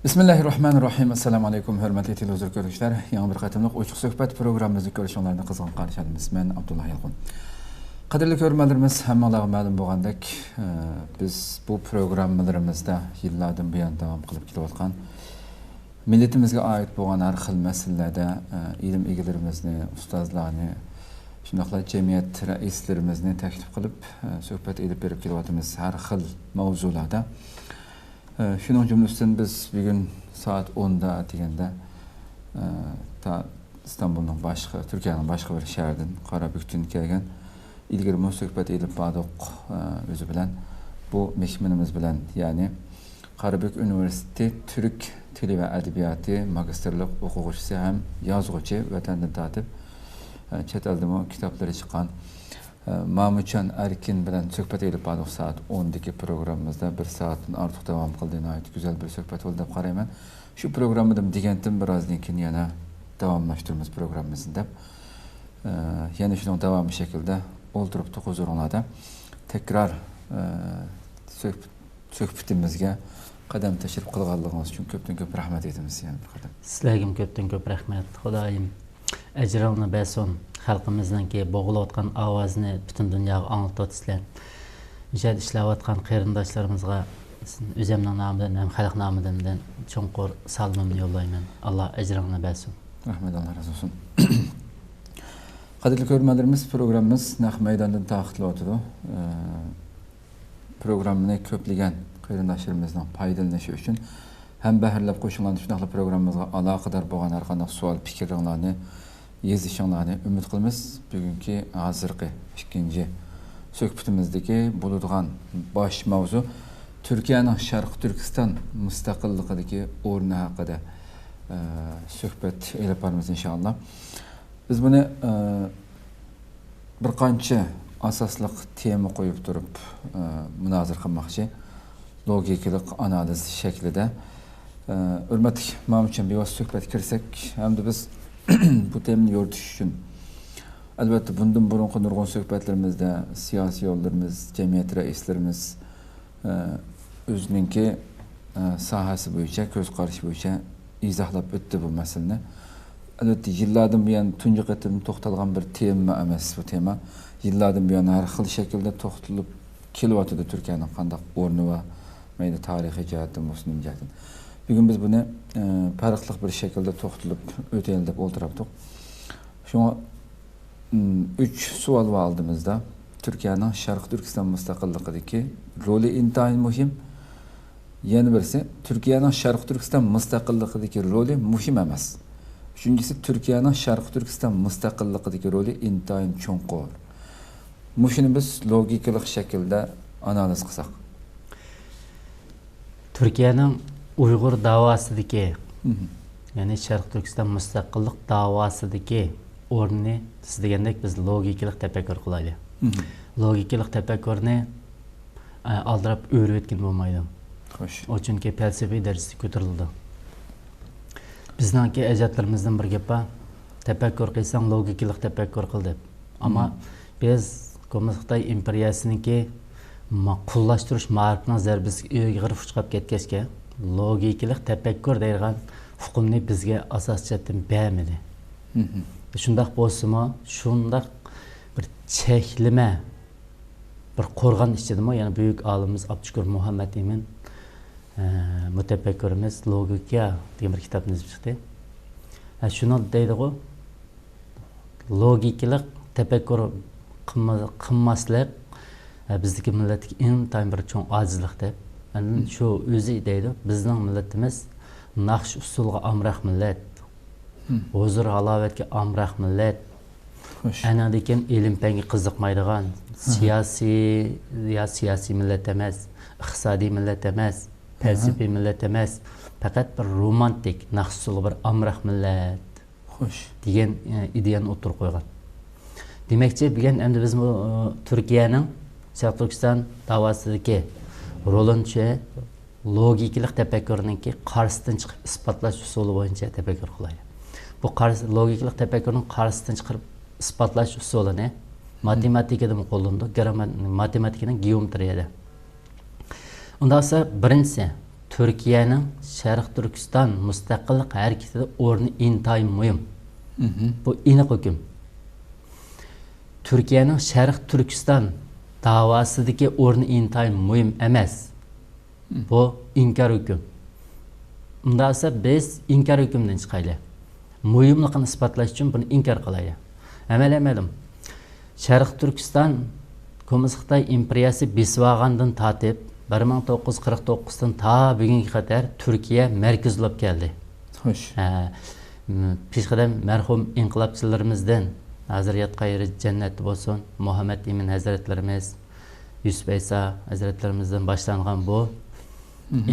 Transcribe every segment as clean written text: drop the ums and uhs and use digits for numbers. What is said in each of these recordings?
Bismillahirrahmanirrahim. Assalamu alaykum hörmətli televizor görüşlər. Yeni bir qatımlıq Uçuq Söhbət proqramımızı görüşünlərini qızğın qarşı alırıq. Mən Abdullah Yalqın. Qadirli görmələrimiz hammalarga ma'lum bo'lgandek, biz bu proqramlarımızda yillardan buyon davom qilib kelayotgan millatimizga oid bo'lgan har xil masalalarda ilm egalarimizni, ustozlarni, shundoqla jamiyat raislarimizni taklif qilib suhbat elib berib kelyapmiz har xil mavzularda. Şunun cümlesinden biz bugün saat 10'da degende ta İstanbul'un başka, Türkiye'nin başka bir şehirden Karabük'ten kelgen ilgili söhbet edip badık özü bilen bu mehmanımız bilen yani Karabük Üniversitesi Türk Dili ve Edebiyatı magisterlik okuyucusu hem yazgıcı vatandan tatip chet elden kitapları çıkan Mahmutcan Erkin bilen söhbet edip badık saat 10'daki programımızda bir saatin artık devam kıldığına ait güzel bir söhbet oldu dep qarayman. Şu programı da degentim birazdan keyin yana davamlaştırmamız programımızda. Yani şunun devamı şekilde oldurup huzurunuzda tekrar söhbetimizge qadam tashrif qilganligingiz uchun ko'pdan ko'p rahmat aytamiz yani bir qadam. Sizlarga ko'pdan ko'p rahmat. Xudoyim ajringni bersin. Xalqimizningki bo'g'ilayotgan ovozini butun dunyoga anglatyapsizlar. Ijod ishlayotgan qarindoshlarimizga o'zimning nomidan ham xalq nomidan chonqur salomimni yo'llayman. Alloh ajringni bersin. Rahmat, Allah razı olsun. Qadrli ko'rmalarimiz, programımız naq maydondan taqdirlanadi. Programmani ko'plagan qarindoshlarimizning foydalanishi uchun ham bahrlab qo'shilgan shunday programmamizga aloqador bo'lgan har qanday savol, fikrlarni yazışanlarni ümid qilamiz. Bugungi hozirgi ikkinchi suhbatimizdagi bo'ladigan bosh mavzu Turkiyaning Sharq Turkiston mustaqilligidagi o'rni haqida suhbat elib boramiz inshaalloh. Biz buni bir qancha asosli tema qo'yib turib munozara qilmoqchi. Logikalik analiz shaklida. Hurmatli Mahmutjon bevosita suhbatga kirsak, hamda biz bu temani yoritish uchun albatta bundan burungi nurg'un suhbatlarimizda siyosiy yo'llarimiz, jamiyat raislarimiz o'zininki sohasi bo'yicha, ko'z qarashi bo'yicha izohlab o'tdi bu masalani. Albatta yillardan buyon tunji qatim to'xtalgan bir tema emas bu tema. Yillardan buyon har xil shaklda to'xtalib kelyapti Turkiyaning qanday o'rni va mayda tarixiy jihatdan, muslim jihatdan. Bugün biz bunu farklı bir şekilde to'xtalib o'taylik deb o'tiribdik. Şuna 3 savol aldığımızda Türkiye'nin Sharq Turkiston mustaqilligidagi roli intayin muhim. Yana birisi Türkiye'nin Sharq Turkiston mustaqilligidagi roli muhim emas. Üçüncüsü Türkiye'nin Sharq Turkiston mustaqilligidagi roli intayin cho'nqur. Mushuni biz logikalik shaklda analiz qilsak. Türkiye'nin Uyghur davasidagi, yani Sharq Turkiston mustaqillik davasidagi o'rnini siz degandek biz logikalik tafakkur qilaylik. Logikalik tafakkurni aldirab o'rib o'tgan bo'lmaydi. Xo'sh. Chunki falsafiy darajasiga ko'tarildi. Bizningki ajdodlarimizdan bir gap bor. Tafakkur qilsang logikalik tafakkur qil deb. Ammo biz Kommunist Xitoy imperiyasiningki qullashtirish ma'rifining zarbasiga o'g'irib chiqib ketgachga logikalik tafakkur deyilgan hukmni bizga asosiyatdan bermedi. Shundaq bo'lsa-mu, shundaq bir cheklama bir qo'rg'on ichidami, ya'ni buyuk olimimiz Abdushukur Muhammad Emin mutafakkirimiz logika degan bir kitobni yozib chiqdi. Shuni deydi-ku, logikalik tafakkur qilmaslik bizdagi millatga intayin bir cho'ng ojizlik deb. Şu o'zi deydi, bizning millatimiz naqsh usulga amroq millat, huzur halovatga amroq millat, Xo'sh. Anadeken ilm-fanga qiziqmaydigan, siyosiy millat emas, iqtisodiy millat emas, falsafiy millat emas, faqat bir romantik, naqshsuli bir amroq millat Xo'sh. degan ideyani o'tirib qo'ygan. Demakchi, bilgan endi biz bu Turkiyaning Sharq Turkiston da'vosidagi rolini logikalik tafakkurninki qarshisidan chiqib isbotlash usuli bo'yicha tafakkur qilaylik. Bu logikalik tafakkurning qarshisidan chiqib isbotlash usulini matematikada qo'llandi, matematikaning geometriyada. Undan sonra birinchisi Turkiyaning Sharq Turkiston mustaqillik harakatida o'rni intayin muhim. Bu aniq hukm. Turkiyaning Sharq Turkiston da'vosidagi o'rni intayin muhim emas. Bu inkar hukm. Undan sonra biz inkar hukmidan chiqaylik. Muhimligini isbotlash uchun buni inkar qilaylik. Amalim. Sharq Turkiston Kommunist Xitoy imperiyasi besvagandan tortib 1949dan ta bugunga qadar Turkiya markazlab keldi. Xo'sh. Peshqadam marhum inqilobchilarimizdan hozir yotqayri jannat bo'lsin, Muhammad Emin hazratlarimiz, Yusuf Aysa hazratlarimizdan boshlangan bu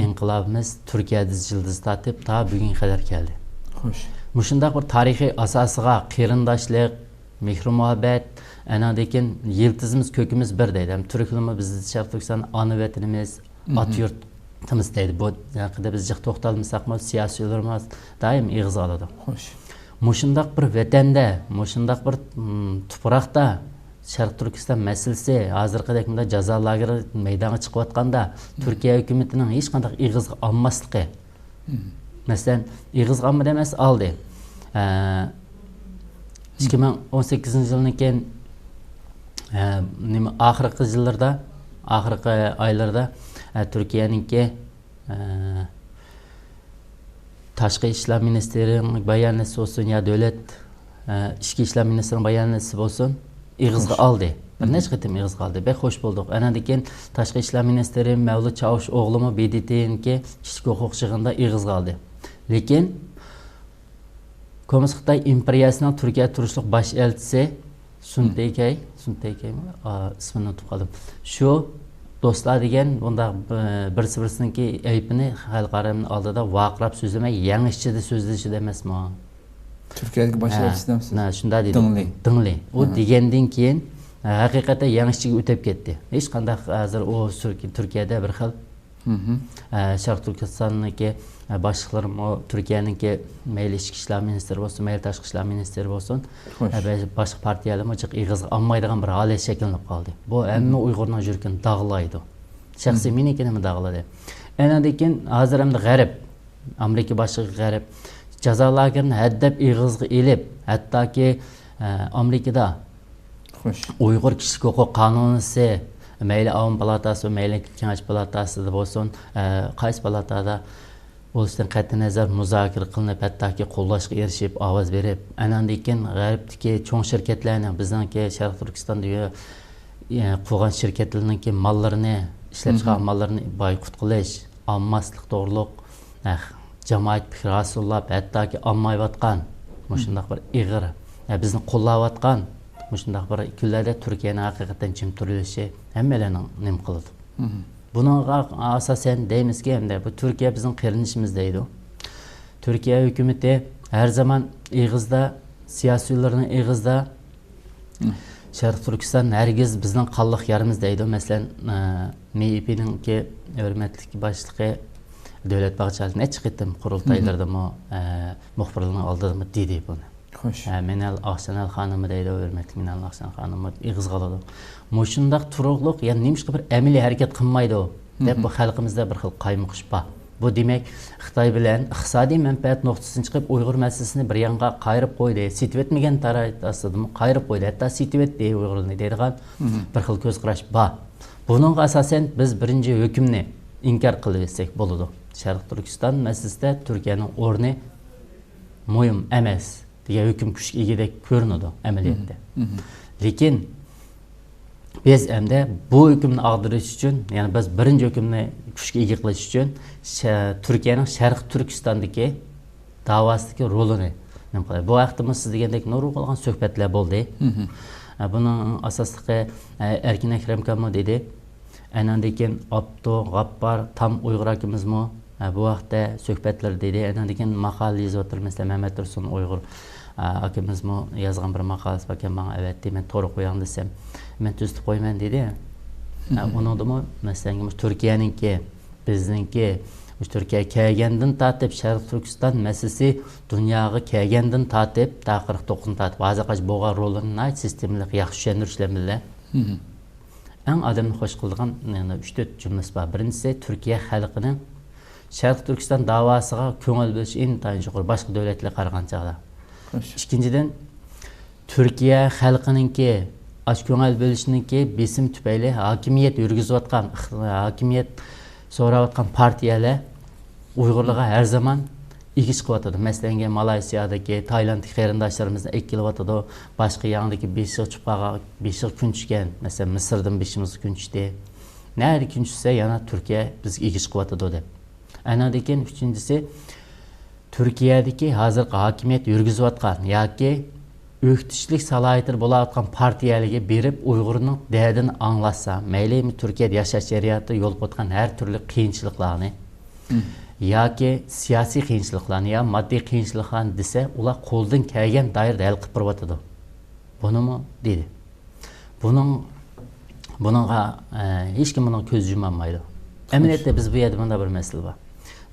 inqilobimiz Turkiyada yıldız tortib ta bugunga qadar keldi. Xo'sh. Mushundaq bir tarixiy asosiga qarindoshlik, mehr muhabbat, anadeken yıldızımız kökümüz bir deydi. Türkülümü biz Sharq Turkiston ana vatanimiz, at yurtimiz deydi. Bu haqida biz jiq to'xtalmasak mı siyosiyalarimiz daim ig'iz oladi. Xo'sh. Mushundaq bir vatanda, mushundaq bir tuproqda Sharq Turkiston masalasi hozirgidek bunda jazo lageri maydonga chiqib atganda Turkiya hukumatining hech qanday ig'iz olmasligi. Masalan, ig'iz olmadi emas, oldi. 2018 yıldan keyin oxirgi yillarda, oxirgi oylarda Turkiyaninki Tashqi ishlar ministerining bayonotsi bo'lsin yo davlat ichki ishlar ministrining bayonotsi bo'lsin, ig'izga oldi. Bir necha qatim ig'izga oldi. Bek xo'sh bo'ldik. Andan keyin Tashqi ishlar ministri Mavlud Chavush o'g'limi BDTninki kichik huquq yig'inida ig'izga oldi. Lekin Kommunist Xitoy imperiyasining Turkiya turishliq bosh elchisi Sunteykay ismini unutib qoldim. Shu do'stlar degan bunda birsi-birsiniki aybini xalqaramning oldida vaqirab so'zlamay, yangichida so'zlashida emasmi? Turkiyadagi bosh elchisidansiz? Ha, shunday dedi. Dingli. U degandan keyin haqiqatan yangichiga o'tib ketdi. Hech qanday hozir u Turkiyada bir xil Sharq Turkistonniki boshliqlarim o Turkiyaniki mayli ichki ishlar ministri bo'lsin, mayli tashqi ishlar ministri bo'lsin, boshqa partiyalar jiq ig'iz olmaydigan bir holat shakllanib qoldi. Bu hamma Uyg'urning yuragini dog'laydi. Shaxsiy menikini dog'ladi. Anadeken hozir hamda g'arib, Amerika boshlig'i g'arib jazo lagerini haddab ig'izga elib, hattoki Amerikada Uyg'ur kishilik huquq qonunisi mayli Avam palatasi, mayli Kengash palatasida bo'lsin, qaysi palatada bo'lishdan qat'iy nazar muzokara qilinib, hattoki qo'llashga erishib, ovoz berib, andan keyin g'arbdagi cho'ng shirkatlarning bizningki Sharq Turkistonda qurgan shirkatlarningki mollarini, ishlab chiqargan mollarini boyqut qilish, olmaslik to'g'riliq jamoat fikri hosullab, hattoki olmayotgan mushundaq bir ig'ir, bizni qo'llayotgan mushundaq bir kunlarda Turkiyaning haqiqatan jim turilishi hammalarning nim qildi. Bununla asasen deymizki, bu Türkiye bizim qerinishimiz deydi. Türkiye hükümeti her zaman ig'izda, siyosiyalarning ig'izda Sharq Turkiston hergiz bizning qonliq yarimiz deydi. Masalan, MIP'ninki hurmatli boshlig'i Davlat Bag'chalik necha qitim qurultaylarda muxbirlarning oldida dedi buni. Xo'sh. Menal Aqsanal xonimi deydi, hurmatli Menal Aqsan xonimi ig'izga oladi. Mushundaq turuqliq, ya'ni nimishqa bir amaliy harakat qilmaydi deb bu xalqimizda bir xil qaymoqish bor. Bu demak Xitoy bilan iqtisodiy manfaat nuqtasidan chiqib Uyg'ur masalasini bir yonga qayirib qo'ydi. Setib etmagan tarafdasida qayirib qo'ydi. Hatto setib etdi Uyg'urlarni deydigan bir xil ko'z qarash bor. Buningga asosan biz birinchi hukmni inkor qilib etsak bo'ladi. Sharq Turkiston masalasida Turkiyaning o'rni muhim emas degan hukm kuchga egidek ko'rinadi amaliyotda. Lekin biz endi bu hukmni ag'dirish uchun, ya'ni biz birinchi hukmni kuchga ega qilish uchun Turkiyaning Sharq Turkistondagi da'vosidagi rolini, Bu vaqtimiz siz degandek nurg'ulg'an suhbatlar bo'ldi. Buning asosligi Erkin Akram Kammo dedi. Andan keyin Abdu G'appar Tam Uyg'ur akimizmi bu vaqtda suhbatlar dedi. Andan keyin maqola yozib o'tirmiz. Mehmet Tursun Uyg'ur akimizmi yozgan bir maqolasi bor ekan, menga avatdi, men to'g'ri qo'ying desam, men tuzitib qo'yman dedi. Uningdimi masalan Turkiyaningki, bizningki Türkiye kelgandan tatip Şarkı Türkistan meselesi dünyaya kelgandan tatip ta 49 tatip azaqaç boğa rolunu nayt sistemlik yaxşı düşündürüşlemizler. En adamını hoş kıldıgan 3-4 cümlesi var. Birincisi Türkiye halkının Şarkı Türkistan davasıga köngül bölüş intayın yuqori başka devletler qaragan çağda. İkinciden Türkiye halkınınki aç köngül bölüşününki besim tüpeyli hakimiyet yürgüzüp atkan hakimiyet so'rayotgan partiyalar Uyg'urlarga her zaman igish qilyotadi. Masalan, Malayziyadagi, Taylanddagi qarindoshlarimizni ekkilyotadi. Boshqa yandagi 5 yil chiqqan, 5 yil kun tushgan. Masalan, Misrdan 5 yil kun tushdi. Nari kun tushsa yana Turkiya bizga igish qilyotadi deb. Andan keyin uchinchisi Turkiyadagi hozirgi hokimiyat yurgizayotgan yoki o'qitishlik salohiyati bo'layotgan partiyalarga berib Uyg'urning dardini anglasa, mayli Turkiyada yashash jarayonida yo'l qo'ygan har turli qiyinchiliklarni yoki siyosiy qiyinchiliklarni yo moddiy qiyinchiliklarni desa, ular qo'ldan kelgan doirada hal qilib turibdi. Bunimi dedi. Buningga hech kim buni ko'z yumolmaydi. Amaliyotda biz bu yerda bunda bir masala bor.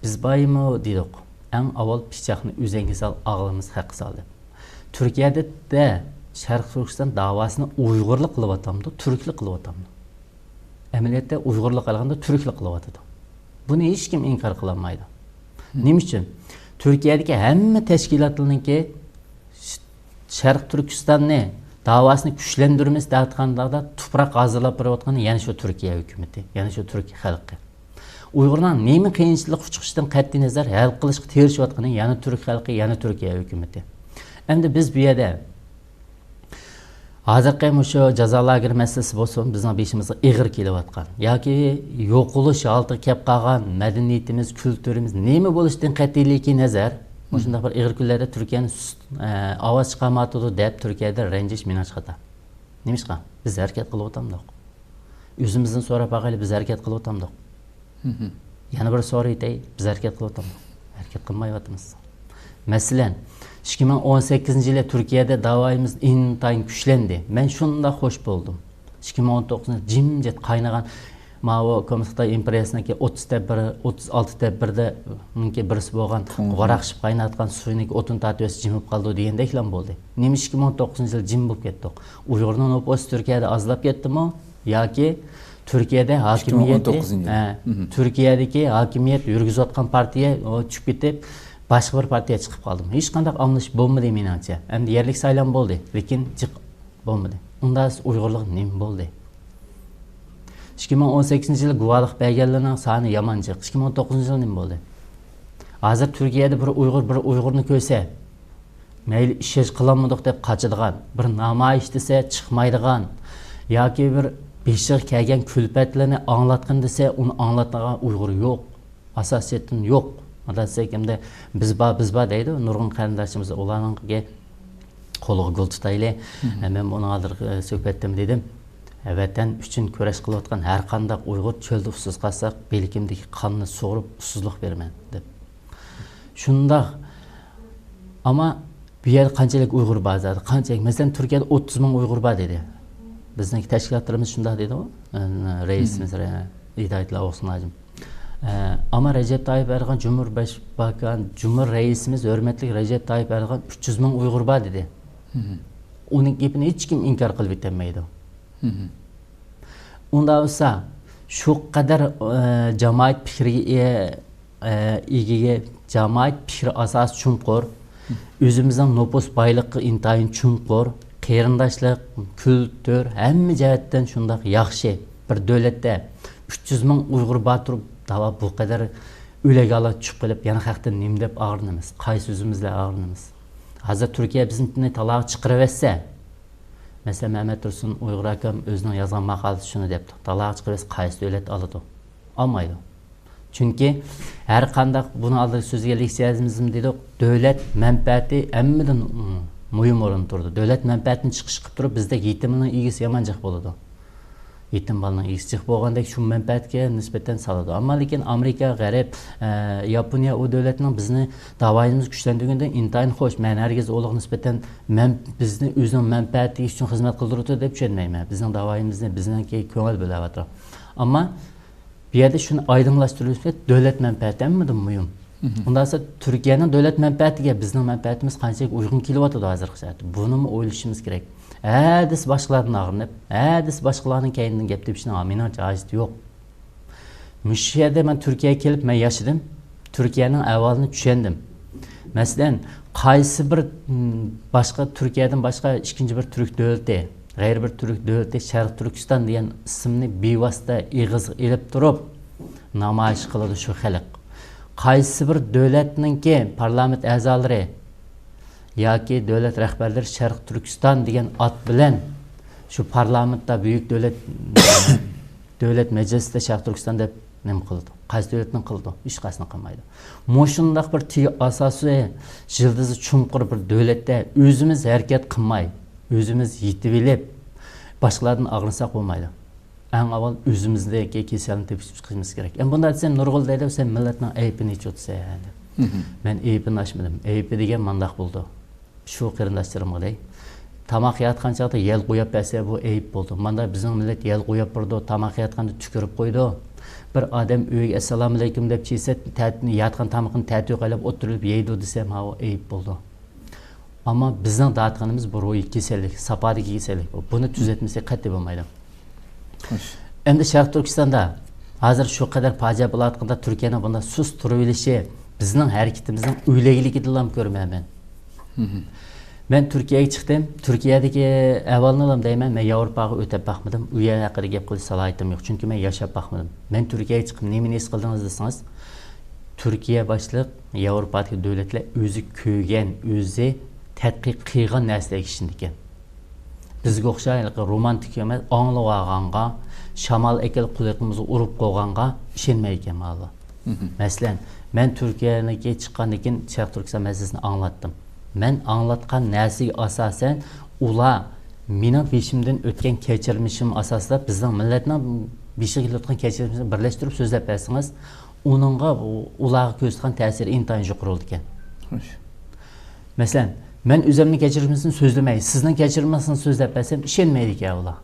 Biz baymi dedik. Eng avval pichoqni o'zingga sol, og'limiz haqq sol deb. Türkiye'de de Şarkı Türkistan davasını Uygurluk kılıvatamdı, Türklük kılıvatamdı. Emniyette Uygurluk alganda Türklük kılıvatamdı. Bunu hiç kim inkar kılamaydı. Neyim için? Türkiye'deki hem teşkilatlarınki Şarkı Türkistan'ı davasını güçlendirmesi dağıtkanlarda toprak hazırlap bıraktığı yani şu Türkiye hükümeti, yani şu Türkiye halkı. Uygurların neymi kıyınçılık çıkıştan qat'iy nazar hal qilishga tirishayotgani yani Türk halkı, yani Türkiye hükümeti. Endi biz bu yerda hozirgi shu jazo lageri masalasi bo'lsin, bizning beshimizga ig'ir kelayotgan yoki yo'qolish oldiga kelib qolgan madaniyatimiz, kulturimiz nima bo'lishidan qat'iy nazar shunday bir ig'ir kunlarda Turkiyani ovoz chiqarmayotdi deb Turkiyada ranjish minaj xato. Nimishqa? Biz harakat qilyapmiz. O'zimizdan so'rab bag'ayli biz harakat qilyapmiz. Yana bir so'raytay, biz harakat qilyapmiz. Harakat qilmayapmiz. Masalan, 2018 yılı Türkiye'de davayımız intayın güçlendi. Ben şunda hoş buldum. 2019'da cimcet kaynagan Mao Komissiyada impressiyasındaki 30 tedbiri, 36 tedbirde mümkün birisi boğan varaqşıp kaynatkan suyunu otun tatiyası cimip kaldı diyendek lan oldu. Neymiş 2019 yılı cim bulup gettik. Uygur'un oposu Türkiye'de azlap yetti mi? Ya ki Türkiye'de hakimiyeti, Türkiye'deki hakimiyet yürgüzatkan partiye çıkıp gidip başka bir partiye çıkıp kaldım. Hiç kandak anlaş bulmadı menimce. Hem de yerlik saylan buldu, lekin çık bulmadı. Onda Uygurluk neyim buldu? 2018 yılı guvalık belgelerinin sani yamancık. 2019 yılı neyim buldu? Hazır Türkiye'de bir Uygur'unu köse, meyli işe kılanmadık deyip kaçıdığan, bir namayış dese çıkmaydıgan, ya ki bir beşik kelgen külpetlerini anlatkın dese, onu anlatmagan Uygur yok. Asasiyetin yok. Adasakimde biz ba deydi. Nurgun qarindoshimiz ularninga qo'liga gul tutayli. Men buni hozir suhbatdim dedim. Vatan uchun kurash qilayotgan har qanday Uyg'ur cho'lda usiz qolsa, belkimdagi qonni sug'urib usizlik berman deb. Shunda ama bu yer qanchalik Uyg'ur bor dedi. Qanchalik? Masalan, Turkiyada 30 ming Uyg'ur bor dedi. Bizning tashkilotlarimiz shunda dedi u. Reisimiz Hidayatullo Oqsunajim. Ama Recep Tayyip Erdoğan Cumhur Reisimiz hürmetli Recep Tayyip Erdoğan 300 bin Uygur var dedi. Onun gibini hiç kim inkar kılıp bitemeydi. Onda olsa şu kadar cemaat fikri cemaat fikri asas çumqur, özümüzün nüfus baylığı intayın çumqur, qarindoshlik, kültür, hamma jihatdan shundoq yaxshi bir davlatda 300 bin Uygur bor turib dava bu kadar öyle ala çıkıp gelip yana haktan neyim dep ağırnımız, qaysi özümüzle ağırnımız. Hazır Türkiye bizimkini talağı çıkırıverse, mesela Mehmet Tursun Uygur akam özünün yazan makalesi şunu depti, talağı çıkırıverse qaysi devlet alıdı, almaydı. Çünkü her kandak bunu aldık sözge leksiyazimizm dedik. Devlet menfaati emmeden mühim orun turdu. Devlet menfaatini çıkış kıp durup bizde yetiminin ilgisi yamancak boludu. Yetim balının ilgisi çıkıp bolgandek şu menfaatke nispeten saladı. Ama lekin Amerika, Garip, Yaponiya o devletinin bizni davayımız güçlendirgende intayın hoş. Men herkes oğluk nispeten bizni özünün menfaati için hizmet kıldırıtı dep düşünmeyim. Bizning davayımızda bizniki köngil bölevatır. Ama bir yerde şunu aydınlaştırılırsa devlet menfaati emmeden mühim. Ondan sonra Türkiye'nin devlet menfaatiga bizning menfaatimiz qanchalik uygun kelyapti hozirgi sharoitda. Buni o'ylashimiz kerak. Hadis boshqalardan ag'rinib, hadis boshqalarning kaynidan gap tepishning menimcha hojati yo'q. Mush yerda men Turkiyaga kelib men yashadim. Turkiyaning ahvolini tushundim. Masalan, qaysi bir boshqa Turkiyadan boshqa ikkinchi bir turk davlati, g'ayri bir turk davlati Sharq Turkiston degan ismni bevosita ig'iz elib turib namoyish qiladi shu xalq. Qaysi bir davlatninki parlament a'zolari yoki davlat rahbarlari Sharq Turkiston degan ot bilan shu parlamentda buyuk davlat majlisida Sharq Turkiston deb nim qildi. Qaysi davlatning qildi? Hech qaysini qilmaydi. Moshundaq bir asosiy yildizi chunqur bir davlatda o'zimiz harakat qilmay, o'zimiz yetib elib boshqalardan ag'rinsak bo'lmaydi. Eng avval o'zimizdagi kasalni tepib chiqishimiz kerak. Bunda desam nurg'ul deydi, sen millatning aybini yechotsa yani. Men aybini ochmadim. Aybi degan mandaq bo'ldi. Shu qarindoshlarimga dey. Tamoq yeyotgan chog'da yel qo'yib bersa bu ayb bo'ldi. Manda bizning millat yel qo'yib turdi, tamoq yeyotganda tukirib qo'ydi. Bir odam uyga assalomu alaykum deb chiysa, yotgan tamoqni tatiq qilib o'tirib yeydi desam, ha o ayb bo'ldi. Ammo bizning da'vatganimiz bu ruhiy kasallik, sapadagi kasallik. Buni tuzatmasak qat'iy bo'lmaydi. Endi Sharq Turkistonda hozir shu qadar fojia bo'layotganda Turkiyaning bunda sus turilishi bizning harakatimizning o'ylagligidan ko'rmayman. Men Turkiyaga chiqdim. Turkiyadagi ahvolni ham deyman, men Yevropaga o'tib boqmadim. U yer haqida gap qilish salohiyatim yo'q, chunki men yashab boqmadim. Men Turkiyaga chiqib nimani his qildingiz desangiz, Turkiya boshliq Yevropadagi davlatlar o'zi ko'rgan, o'zi tadqiq qilgan narsalar ishinikan. Bizga o'xshaylik romantik emas, anglab olganga, shamol ekil quliqimizni urib qo'yganga ishonmay ekan ma'lum. Masalan, men Turkiyaga chiqqandan keyin Sharq Turkiston masalasini anglatdim. Men anglatgan narsaga asosan ular mening beshimdan o'tgan kechirmishim asosida bizning millatning beshiga o'tgan kechirmishini birlashtirib so'zlab bersangiz, uningga ularga ko'rsatgan ta'siri intayin yuqori ekan. Masalan, men o'zimning kechirmishimni so'zlamay, sizning kechirmishingizni so'zlab bersam, ishonmaydi ekan ular.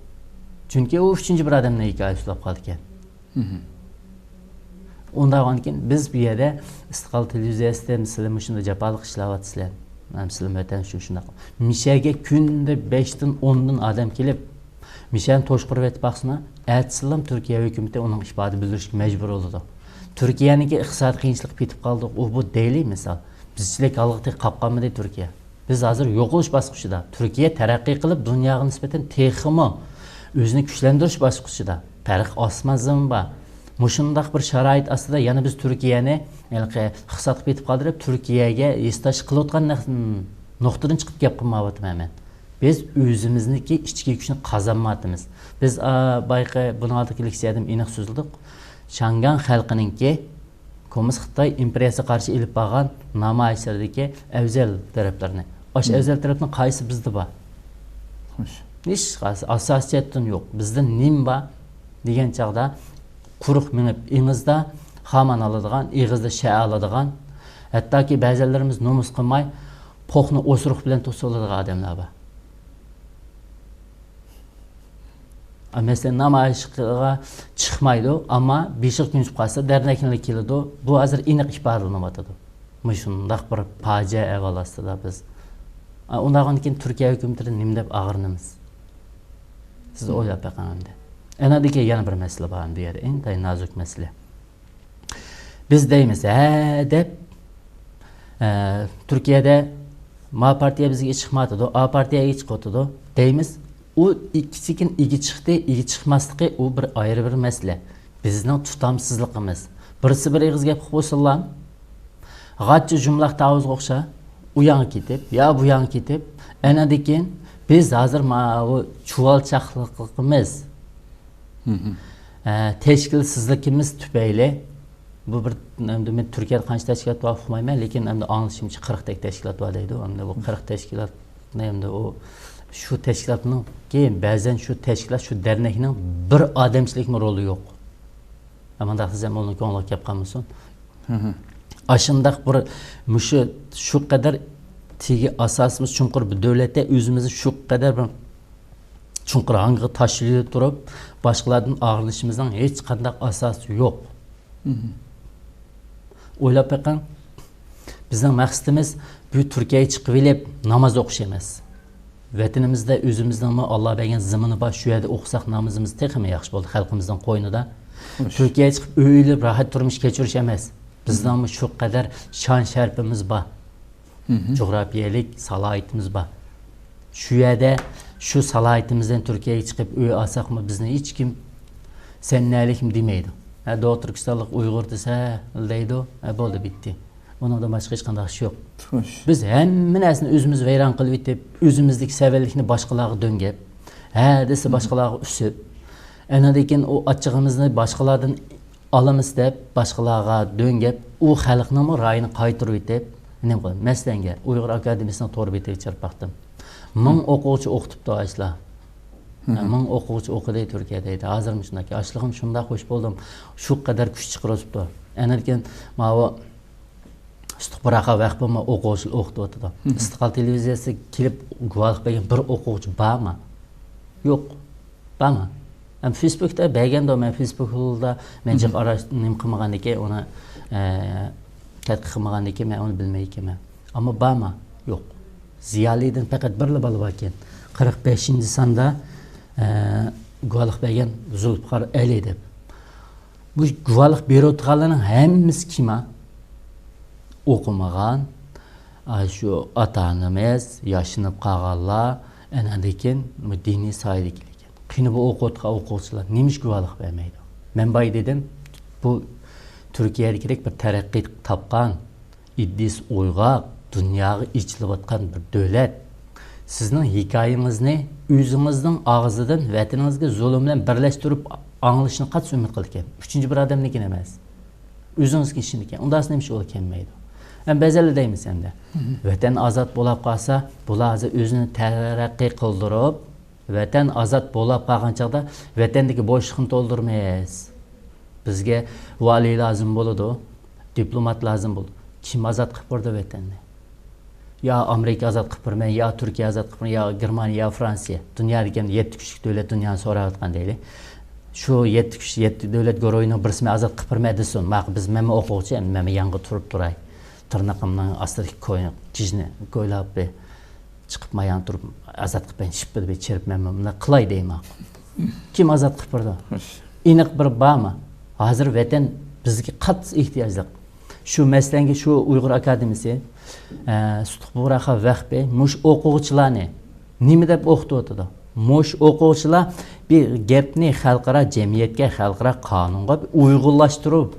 Chunki u uchinchi bir odamning hikoyasi bo'lib qoldi ekan. Undan keyin biz bu yerda Istiqlol televiziyasida sizlar shunda jafoliq ishlayapsizlar. Men sizlar vatan shunaqa. Mishaga kunda 5 dan 10 dan odam kelib, Mishani to'shqirib etib baqsina, aytsalam Turkiya hukumati uning ifoda bildirishga majbur bo'ldi. Turkiyaniki iqtisodiy qiyinchilik ketib qoldi. U bu deyli misol. Bizchilik alg'iti qapqanmidi Turkiya. Biz hozir yo'qolish bosqichida. Turkiya taraqqiy qilib dunyoga nisbatan texmi o'zini kuchlantirish bosqichida. Farq osmazmi bor. Mushundaq bir sharoit ostida yana biz Turkiyani iqtisod qilib qoldirib Turkiyaga istash qilayotgan nuqtadan chiqib gap qilmayapman. Biz o'zimizniki ichki kuchni qazonmayapmiz. Biz bayqa buni oldiga leksiyadim aniq so'zladik. Shangan xalqininki Kommunist Xitoy imperiyasiga qarshi ilib borgan namoyishlardagi afzal taraflarni. O'sha afzal tarafning qaysi bizda bor? Hech qaysi asosiyatdan yo'q. Bizda nim bor degan chaqda quruq minib ingizda xaman oladigan, ig'izda sha oladigan, hattoki ba'zilarimiz nomus qilmay po'qni o'sruq bilan to'soladigan odamlar bor. Mesela namoyishga chiqmaydi, ammo 5 kun qolsa dernaklik keladi. Bu hozir aniq ifodalanyapti. Shundaq bir fojia avvalosida biz. Undan keyin Turkiya hukumatidan nima deb ag'rinamiz? Siz o'ylab baqamda. Anadagi yana bir masala bor bu yerda, eng nozik masala. Biz deymiz, deb Turkiyada ma partiya bizga chiqmadi, A partiyaga chiqdi deymiz. O ikisikin igi chiqdi, igi chiqmasligi u bir ayrı bir masala. Bizning tutamsizligimiz. Birisi bir ig'iz gap qo'ysalar, g'atchi jumlaq tavuzga o'xsha, u yoqqa ketib, yo bu yoqqa ketib, anadekin biz hozir bu chuvalchaqligimiz, tashkilsizligimiz tufayli bu bir endi men Turkiyada qancha tashkilot bor uqmayman, lekin endi anglishimcha 40 ta tashkilot bor deydi. Endi bu 40 tashkilot endi o shu tashkilotning keyin ba'zan shu tashkilot shu dernekning bir odamchilikmi roli yo'q. Amanda sizam uni ko'ngilga kelib qolmasin. Aşındaq bir şu kadar tigi asasımız çunqur bir devlette özümüzü şu kadar bir çunqur hangi taşıyı durup başkalardan ağırlışımızdan hiç qandaq asası yok. Oylap bakın, bizden maqsadımız bu Türkiye'ye çıkıp elib namaz okuş emas. Vatanimizde özümüzden mi Allah bergen zimini var, şu yerde okusak namazımız tekimi yaxşı oldu halkımızdan qo'ynida. Türkiye'ye çıkıp öyle rahat turmuş geçiriş emas. Bizden mi şu kadar şan şerpimiz var. Coğrafiyalik salayetimiz var. Şu yerde şu salayetimizden Türkiye'ye çıkıp öyle alsak mı bizden hiç kim sen neylikim demeydi. Doğu Türkistanlık Uygur dese deydi o. Oldu bitti. Onun da başka hiç kandak şey yok. Biz hemen aslında özümüz veyran kılıp bitip, özümüzdeki severlikini başkalarına döngep, dese başkalarına üsüp, enadeken o açığımızı başkalardan alımız deyip, başkalarına döngep, o halkının rayını kaytırıp bitip, ne koyayım, meslenge, Uygur Akademisi'ne doğru bitip çarpaktım. Mın okuğucu okutup da açla. Mın okuğucu okudu Türkiye'deydi. Hazırım şundaki. Açlığım şunda hoş buldum. Şu kadar güç çıkarıp da. Enadeken, o Istiqbaraqa vaqt bo'lma o'quvchi o'qitib o'tadi. Istiqlal televiziyasi kelib guvohlik bergan bir o'quvchi bormi? Yo'q. Bormi? Ham Facebookda berganda men Facebookda men jiq araştırma qilmagandan keyin uni tadqiq qilmagandan keyin men uni bilmay ekanman. Ammo bormi? Yo'q. Ziyolidan faqat bir bola bor ekan. 45-sonda guvohlik bergan Zulfiqor Ali deb. Bu guvohlik berayotganlarning hammasi kim? Okumagan, şu ata-anamiz, yaşınıp qalğanlar, enadeken dini sayılı kelgan. Qini bu o'quvchilar nemish guvohlik bermaydi? Men boy dedim, bu Türkiye'de kerak bir taraqqi topgan, iddis o'yg'oq, dunyoga ichilayotgan bir davlat. Sizning hikoyangizni o'zingizning og'zidan vataningizga zulm bilan birlashtirib anglashni qat'iy umid qilgan. Uchinchi bir odamniki emas. O'zingizga ishiniki. Undan nemish o'l kelmaydi. Ben bezeli deyim sende. Vatan azat bo'lib qolsa, bular o'zini taraqqiy qildirib, vatan azat bo'lib qolgan chaqda vatandagi bo'shliqni to'ldirmaymiz. Bizga vali lazım bo'ladi, diplomat lazım bo'ladi. Kim azat qilib berdi vatanni? Ya Amerika azat qilib bermay, ya Turkiya azat qilib bermay, ya Germaniya, ya Fransiya. Dunyodagi 7 kuchli davlat dunyoni so'rayotgan deyli. Şu 7 davlat guruhining birisini azat qilib bermay desin. Biz men o'quvchi, men yangi turib turay. Tırnaqımdan astırki koyup, cizini koylap be, çıkıp mayan durup, azat qilib ben şıp bir çerip men buna qılay deyim. Kim azat qilib berdi? İniq bir barmı? Hazır vatan bizga qattiq ehtiyojli. Şu meslenge, şu Uygur Akademisi, Istiqbaraqa vaqt be, mush o'quvchilarni nima deb o'qitib Mush o'quvchilar bir gapni xalqaro jamiyatga, xalqaro qonunga uyg'unlashtirib,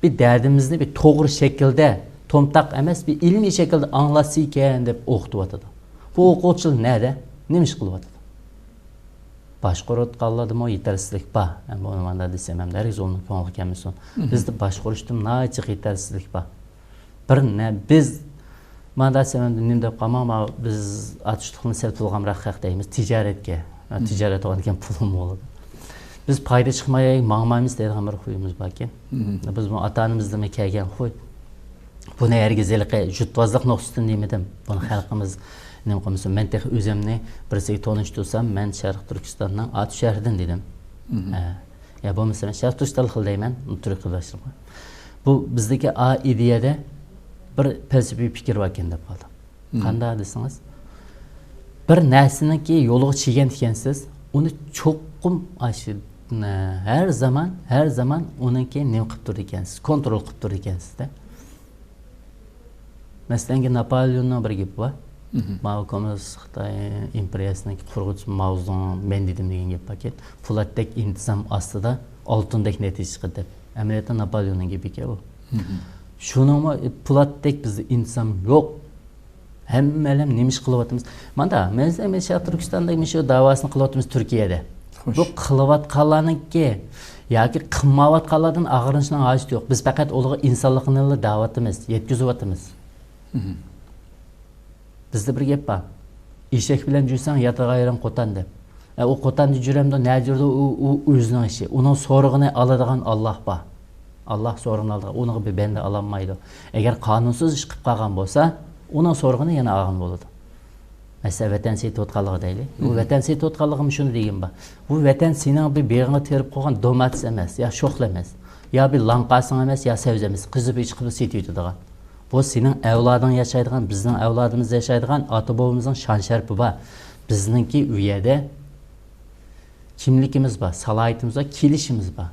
bir derdimizni bir to'g'ri shaklda tomtaq emas bir ilmiy shaklda anglatsa ekan deb o'qitib o'tadi. Bu o'quvchilar nada? Nima ish qilib o'tadi? Boshqarayotganlardimi yetarlilik bor. Buni manda desam ham daryo o'rni ko'ngil kelmasin. Bizda boshqarishda nachiq yetarlilik bor. Bir biz manda desam ham nima deb qolmam, biz atishliqni sal to'lg'amroq haq deymiz tijoratga. Tijorat olgan pulim bo'ladi. Biz payda chiqmaylik, mangmaymiz deydigan bir xuyimiz bor ekan. Biz bu ota-onamizdan kelgan xuy. Buni ergiziliqi jutvozlik nuqtasidan demedim. Buni xalqimiz nima qilmasin. Men tek o'zimni birisiga tanishtirsam, men Sharq Turkistondan Ot shahridan dedim. Ya bo'lmasa men Sharq Turkiston xil deyman, Turkiyadashman. Bu bizdagi ideyada bir felsefiy fikr bor ekan deb qoldi. Qanday desangiz, bir narsaniki yo'liga chigan ekansiz, uni cho'qqim her zaman onunki nima qilib turdi ekansiz, kontrol qilib turdi ekansizda. Masalan, Napoleonning bir gapi bor. Mao Kommunist Xitoy imperiyasining qurg'uvchisi Mao Zedong men dedim degan gap bor ekan. Po'latdek intizom ostida oltindek natija chiqdi deb. Amaliyotda Napoleonning gapi ekan bu. Shuningmi po'latdek bizda intizom yo'q. Hammalar nima ish qilyapmiz? Mana men Sharq Turkistonda shu davosini qilyapmiz Turkiyada. Bu qilyotganlarniki yoki qilmayotganlardan og'rinishning hojati yo'q. Biz faqat ularga insonlikni da'vatimiz, yetkazyapmiz. Bizda bir gap bor. Eshak bilan jursang yataga ayron qo'tan deb. O qo'tanni juramda najirda u o'zining ishi. Uning so'rig'ini oladigan Alloh bor. Alloh so'rig'ini oladi. Uni bir banda ololmaydi. Agar qonunsiz ish qilib qolgan bo'lsa, uning so'rig'ini yana olgan bo'ladi. Mesela vatan setayotganligi deylik. Bu vatan setayotganligim shuni degan bor. Bu vatan sening bir beg'ingga terib qo'ygan domatis emas, yo sho'xla emas, yo bir lanqasing emas, yo sabzi emas, qizib chiqib setayotadigan. Bu sening avloding yashaydigan, bizning avlodimiz yashaydigan ota-bobomizning shon sharafi bor. Bizningki u yerda kimligimiz bor, salohiyatimiz bor, kelishimiz bor.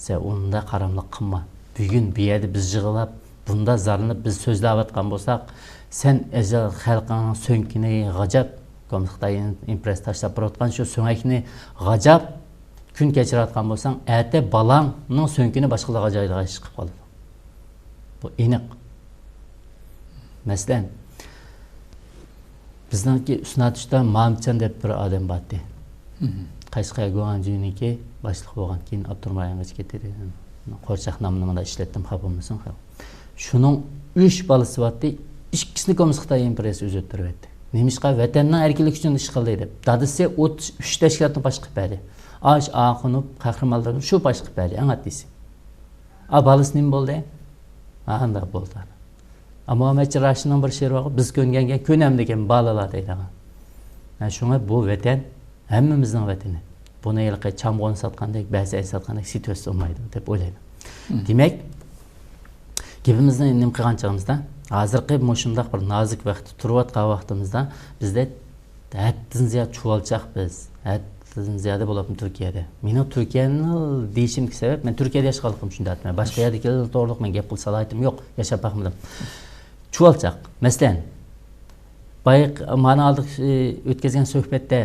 Sen unda qaramlik qilma. Bugun bu yerda biz yig'ilib, bunda zarlanib biz so'zlayotgan bo'lsak, sen ezal xalqning so'nkini g'ajab, Xitoy impress tashlab turayotgan shu so'ngakni g'ajab kun kechirayotgan bo'lsang, erta balangning so'nkini boshqalarga joyga chiqib qoladi. Bu aniq. Masalan, bizningki Usnatishda Mamchan deb bir odam bor edi. Qashqar Guanjiniki boshliq bo'lgan, keyin Abdurmayonga ketdi. Qo'rchoq nomini ishlatdim, xabammisan. Shuning 3 bolasi bor edi. İkisini Komünist Xitoy imperiyasi o'zgartirib etdi. Nemishqa vatanning erkinlik uchun ish qildi deb. Dadisi 3 tashkilotni bosh qilib berdi. Ash aqınıb qahramonlarni shu bosh qilib berdi, anlatdisi. Balasi nima bo'ldi? Anda bo'ldi. Muhammad Rashidning bir she'ri bor, biz ko'nganga ko'nam degan balalar deydigan. Shunga bu vatan hammamizning vatani. Buni yilqi chamg'on satgandek, ba'zi satgandek situasiya olmaydi deb o'ylayman. Demak, gapimizni nima qilganchimizda hozirgi shundoq bir nozik vaqt turayotgan vaqtimizda bizda haddan ziyod chuvalchaq biz. Haddan ziyod bo'lib Turkiyada. Meni Turkiyani deyishimga sabab, men Turkiyada yashaqaligim shunda aytman. Boshqa yerda kelib to'g'riliq men gap qilsa aytdim yo'q, yashab baxmadim. Chuvalchaq. Masalan, mana aldık o'tkazgan suhbatda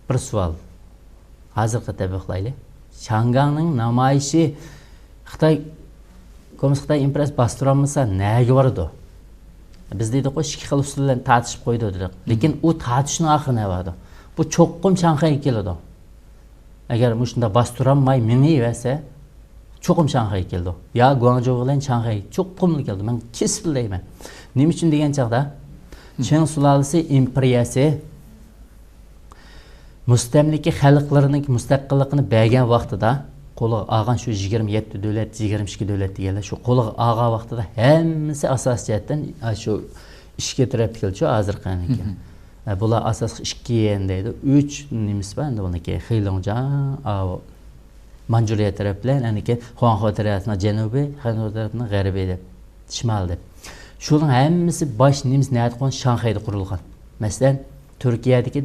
bir savol. Hozirga tabiqlaylik. Shanganning namoyishi Xitoy Komünist Xitoy imperiyasi bostirolmasa nega boradi? Biz deydik, ikki xil usuldan tartishib qo'ydi dedik. Lekin u tartishning oxiri nima bo'ldi? Bu cho'qqim Shanxayga keladi. Agar shunda bostirolmay miniversa, cho'qqim Shanxayga keldi. Ya Guangzhou bilan Shanxay cho'qqimli keldi. Men kesib deyman. Nima uchun degan chaqda Qing sulolasi imperiyasi mustamlika xalqlarining mustaqilligini bergan vaqtida qo'liga olgan shu 27 davlat, 22 davlat deganlar shu qo'liga olgan vaqtida hammasi asos jihatdan shu ishga taraf keldi, shu hozirqaniki. Bular asos 2 yen deydi. 3 nimasi bor endi buniki Xilongjiang, Manjuriya taraf bilan, aniki Huanghe tarafning janubiy, Xanxo tarafning g'arbiy deb, shimol deb. Shuning hammasi bosh nimasi niyat qo'ygan Shanxayda qurilgan. Masalan, Turkiyadagi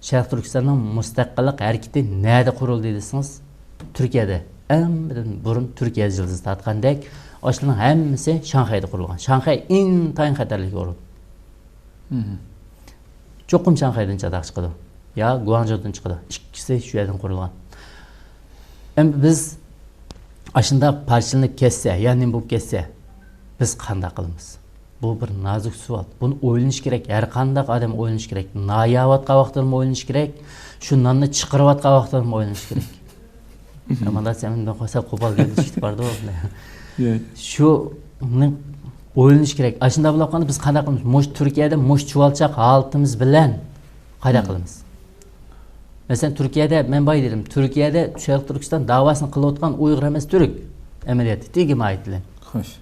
Sharq Turkistonning mustaqillik harakati nerede qurildi desangiz, Turkiyada. Burun Turkiya yıldızı tatqandek, oshlarning hammasi Shanxayda qurilgan. Shanxay intayin xatarli o'rin. Cho'qim Shanxaydan chadaq chiqadi. Ya Guangzhoudan chiqadi. Ikkisi shu yerdan qurilgan. Endi biz ashunda parchalanib ketsa, ya'ni bo'lib ketsa, biz qanday qilamiz? Bu bir nazik savol. Buni o'ylanish kerak. Har qanday odam o'ylanish kerak. Nayavotgan vaqtda o'ylanish kerak. Shu nonni chiqarayotgan vaqtda o'ylanish kerak. Mana sen bundan qo'sa qo'pol kelishib bordi. Shu o'ylanish kerak. Ashunda bo'lib qolganda biz qanday qilamiz? Mo'sh Turkiyada mo'sh chuvalchaq holatimiz bilan qanday qilamiz? Masalan, Turkiyada men boy dedim, Turkiyada Sharq Turkiston davosini qilayotgan Uyg'ur emas turk amaliyoti tegma aytildi. Xo'sh.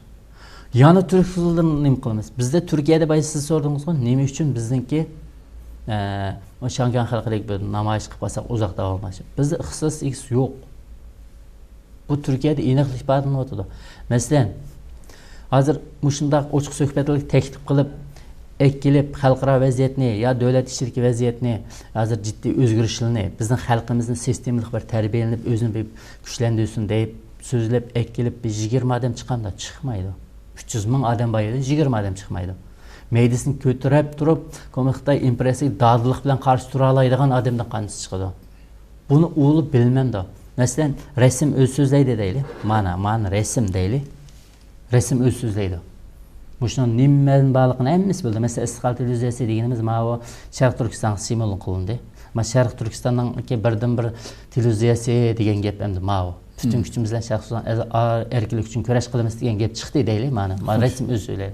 Yani Türk fısıldarını nima qilamiz? Bizde Türkiye'de bayı siz sordunuz-ku, nima uchun bizniki o Shangan xalqidagi bir namoyish qilib qolsak uzoqda olmashi. Bizda ixtisos yo'q. Bu Türkiye'de aniqlik bormi o'tadi. Masalan, hozir shunday ochiq suhbatlik taklif qilib, ekkilib xalqaro vaziyatni yo davlat ichidagi vaziyatni hozir jiddiy o'zgarishlarni, bizning xalqimizning sistemalik bir tarbiyalanib, o'zini bir kuchlantirsin deb so'zlab ekkilib 20 odam chiqqanda chiqmaydi. 300 ming odam bayida 20 odam chiqmaydi. Meydisini ko'tarib turib, Xitoy imperiyasiga dodliq bilan qarshi tura oladigan odamdan qanday chiqadi? Buni o'ylab bilmamda. Masalan, rasm o'z so'zlaydi deyli. Mana rasm deyli. Rasm o'z so'zlaydi. Bu shundan nima baliqni hammasi bo'ldi. Masalan, istiqlal televiziyasi deganimiz mana bu Sharq Turkiston simvoli qilindi. Ama Şərq Türkistan'ın ki birden bir televiziyası degan gap endi ma'u. Bütün gücümüzle Şərq Türkistan erkinlik için köreş kılımız degan gap çıktı deyli mana. Ma resim öz söyledi.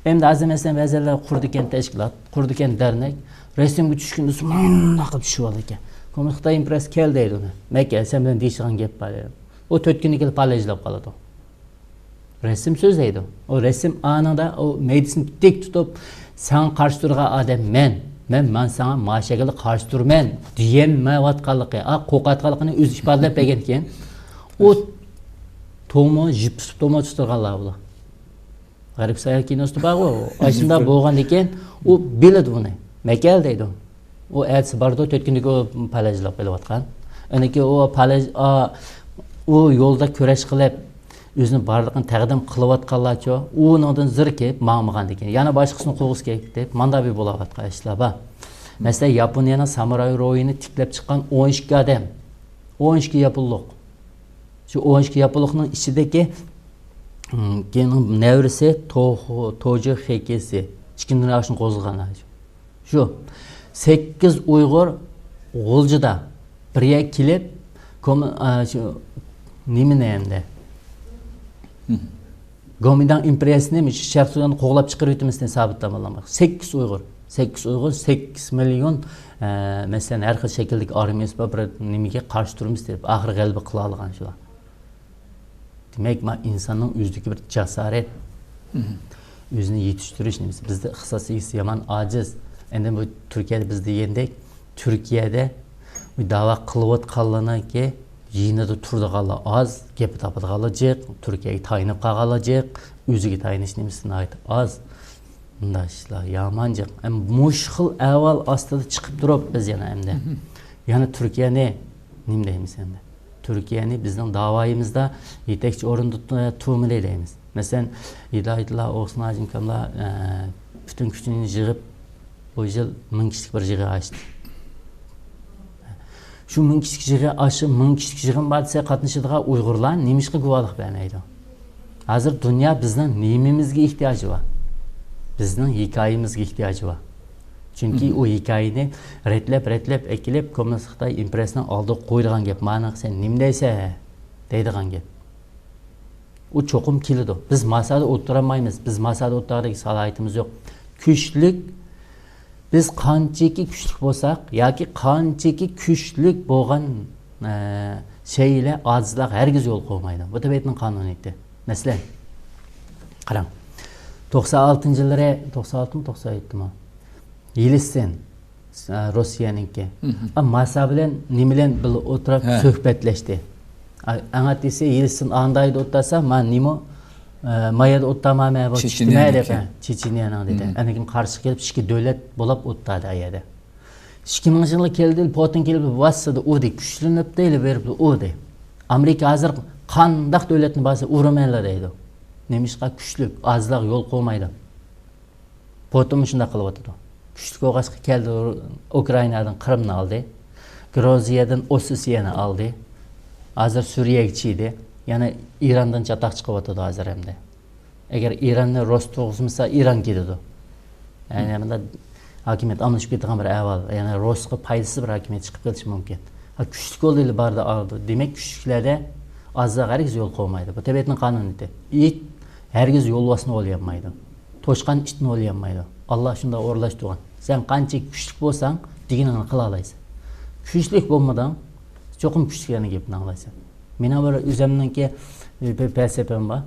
Endi azı mesela vazirlar kurdu eken teşkilat, kurdu eken dernek, resimge düşkünde sumaqıp düşüp aldı eken. Komikta impress kel deydi onu. Mekke sen bilen deyişigen gap var. O tötkünü kelip palajlap kaladı. Resim söz deydi. O resim anında o meclisini dik tutup sen karşı durga adam men sana maşagalı karşı durmen diyemme vatqanlıqı, qoqatqanlıqını öz ifadalap bergen eken. O tomo jip tomo tuturganlar bular. Garip sayar kinosu var o. Aslında boğan eken o biledi bunu. Mekel deydi. O elsi bardo tötkünlük o palajlap belavatkan. Öneki o palaj o yolda köreş kılıp özünü barlıqını təqdim qılıvatqanlarçı onundan zır kep mağmıgan eken. Yana başqasını qoğuz kep deyip manda bir bolavatqa işler ba. Mesela Yaponiyanın samuray royunu tiklep çıkan 12 adam. 12 yapılıq. Şu 12 yapılıqның içindeki Genin nevrisi Toju heykesi. Çikindir aşın qozulğan. Şu 8 Uygur Gulcuda birye kilip nemine endi. Gomindan impriyasini Şərq Türkistan'ı qoğulap çıqır ütümüsünü sabitlamamak. 8 Uygur. 8 Uygur 8 milyon mesela her xil şekillik armiyası bir nemege qarşı durmuş deyip ahir qalbi qıla alğan şular. Demek insanın üzdeki bir cesaret, özünü yetiştiriş nemesi. Bizde ixtisasiyisi yaman aciz. Endi bu Türkiye'de bizde yendek, Türkiye'de bu dava kılıvat kallana ki yine de turda kalla az, gepi tapıda kalacak, Türkiye'ye tayinip kalacak, özüge tayiniş nemesine ait az. Bunda işler yamancak. Muşkıl evvel aslında çıkıp durup biz yana hem de. Yani Türkiye ne? Nim deyimiz hem de. Türkiye'ni bizden davayımızda yetekçi orunda tuğumil eyleyimiz. Mesela İdayetullah Oğuzhan Hacimkam'la bütün küçüğünü jığıp o yıl 1000 kişilik bir jığı açtı. Şu 1000 kişilik jığı aşı, 1000 kişilik jığın badise katnışıdığa Uygurlar nemişki guvalık vermeydi. Hazır dünya bizden nemimizge ihtiyacı var. Bizden hikayemizge ihtiyacı var. Çünkü o hikayeni retlep ekilip Komünist Xitay impresinden aldı koyduğun gep. Manaq sen nimdeyse deydiğin gep. O çokum kilido. Biz masada oturamayız. Biz masada oturardaki salayetimiz yok. Güçlük biz qanchaki güçlük bolsak yoki qanchaki güçlük bo'lgan şeyle azizlar herkes yol qo'ymaydi. Bu tabiatning qonuniyati. Masalan, qarang. 96-yillar 96 mı 97 mi? Yelitsin Rossiyanınki. Masa bilen nimelen bil oturup söhbetleşti. Anat dese Yelitsin andaydı otlasa man nimo mayada otlamamaya bak Çeçeniyanın dedi. Anakin karşı gelip şiki devlet bolap otladı ayada. 2000 yılı keldi Putin kelip vassada o de güçlünüp değil verip o de. Amerika hazır qandaq devletini basa urumaylar deydi. Nemişqa güçlük azlıq yol qo'ymaydi. Putin shunda qilib o'tadi. Güçlük oğaçqı keldi Ukrayna'dan Kırım'ını aldı. Gruziyadan Ossetia'ni aldı. Hazır Suriye'ye geçiydi. Yani İran'dan çatak çıkıp oturdu hazır hem de. Eğer İran'la Rostov olmasa İran gidiyordu. Yani yanında hakimiyet anlaşıp gittiğim bir evvel. Yani Rostov paydası bir hakimiyet çıkıp gelişi mümkün. Güçlük olduğu barda aldı. Demek güçlüklerde azda herkes yol koymaydı. Bu tabiatının kanuniyeti. İt herkes yol basını olayamaydı. Toşkan işini olayamaydı. Allah şunda orlaştırgan. Sen qancha güçlük bolsan, degenini qila olaysın. Güçlük bolmadan çokum güçlüklerini gepini anglaysan. Mena bir özümningki bir felsefem var.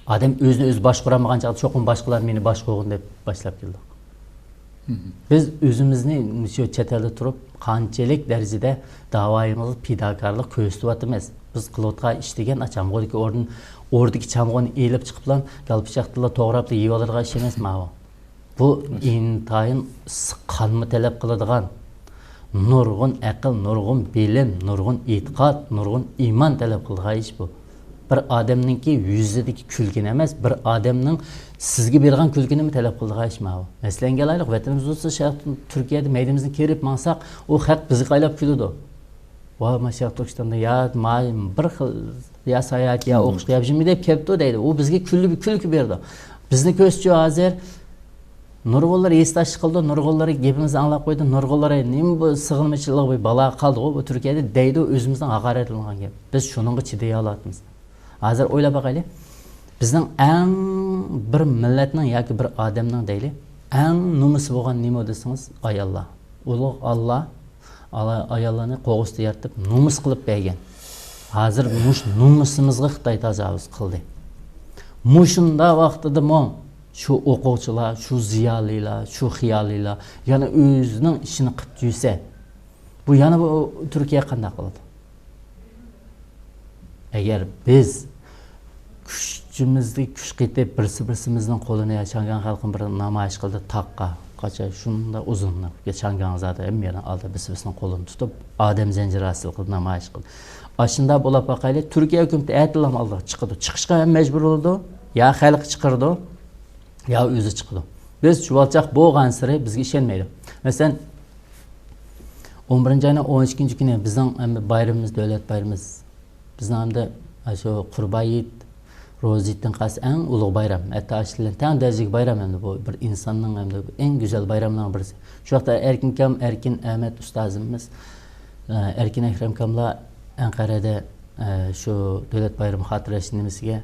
Adam özünü öz başquramagan çağda çokum başqalar meni başqurgun dep başlap keldik. Biz özümüzni şu chet elde turup qanchalik darajada davayımızı pidakarlık köstüvatımız. Biz qilotqa işlegen açamgo'daki ordaki çamg'oni elib chiqiblan galpichaqtila to'g'rab yeb olirga ish emas ma'vo. Bu intayin qanma talab qiladigan nurg'un aql, nurg'un bilim, nurg'un e'tiqod, nurg'un iymon talab qiladigan ish bu. Bir odamningki yuzidagi kulgini emas, bir odamning sizga bergan kulgini talab qiladigan ish ma'vo. Masalan, gelaylik vatanimiz bo'lsa, Sharq Turkiyada maydimizni kerib mansaq, u xalq bizga qaylab kuladi. Va Sharq Turkistonda ya bir xil ya sayat ya o'qishga yapishim deb kelibdi deydi. U bizga kulki berdi. Bizni ko'zchi hozir Nurg'unlar esdash qildi, nurg'unlar gapimizni anglab qo'ydi, nurg'unlar nima bu sig'inmachilik bu balo qoldi bu Turkiyada deydi o'zimizdan haqorat qilingan gap. Biz shuningga chiday olamiz. Hozir o'ylab boqaylik. Bizning eng bir millatning yoki bir odamning deyli, eng nomusi bo'lgan nima desangiz, ayollar. Ulug' Alloh ayollarni qo'g'isda yaratib nomus qilib bergan. Hozir mush nomusimizga Xitoy tajovuz qildi. Mushunda vaqtida şu o'quvchilar, şu ziyolilar, şu xiyolilar yana o'zining ishini qilib yursa, bu yana bu Turkiya qanday qiladi? Agar biz kuchimizni kuch qetib birsimizning qo'lini Shangan xalqini bir namoyish qildi taqqa, qacha shunda uzunlik Shangan zada ham yana oldi birsimizning qo'lini tutib, odam zanjiri asl qilib namoyish qildi. Ashunda bo'lib boqayli, Turkiya hukumati aytilam oldi chiqdi. Chiqishga ham majbur bo'ldi, ya xalq chiqirdi. Ya o'zi chiqdi. Biz chuvalchaq bo'lgan sari bizga ishonmaydi. Masalan, 11-oyning 12-kuni bizning bayramimiz, davlat bayramimiz. Bizning hamda shu Qurbayit, Ro'zitdan qas eng ulug' bayram. Hatto ashlan tan darajadagi bayram endi bu bir insonning hamda eng go'zal bayramlardan birisi. Shu vaqtda Erkin Ahmed ustozimiz, Erkin Akram kamlar Anqarada shu davlat bayrami xotirasi nimasiga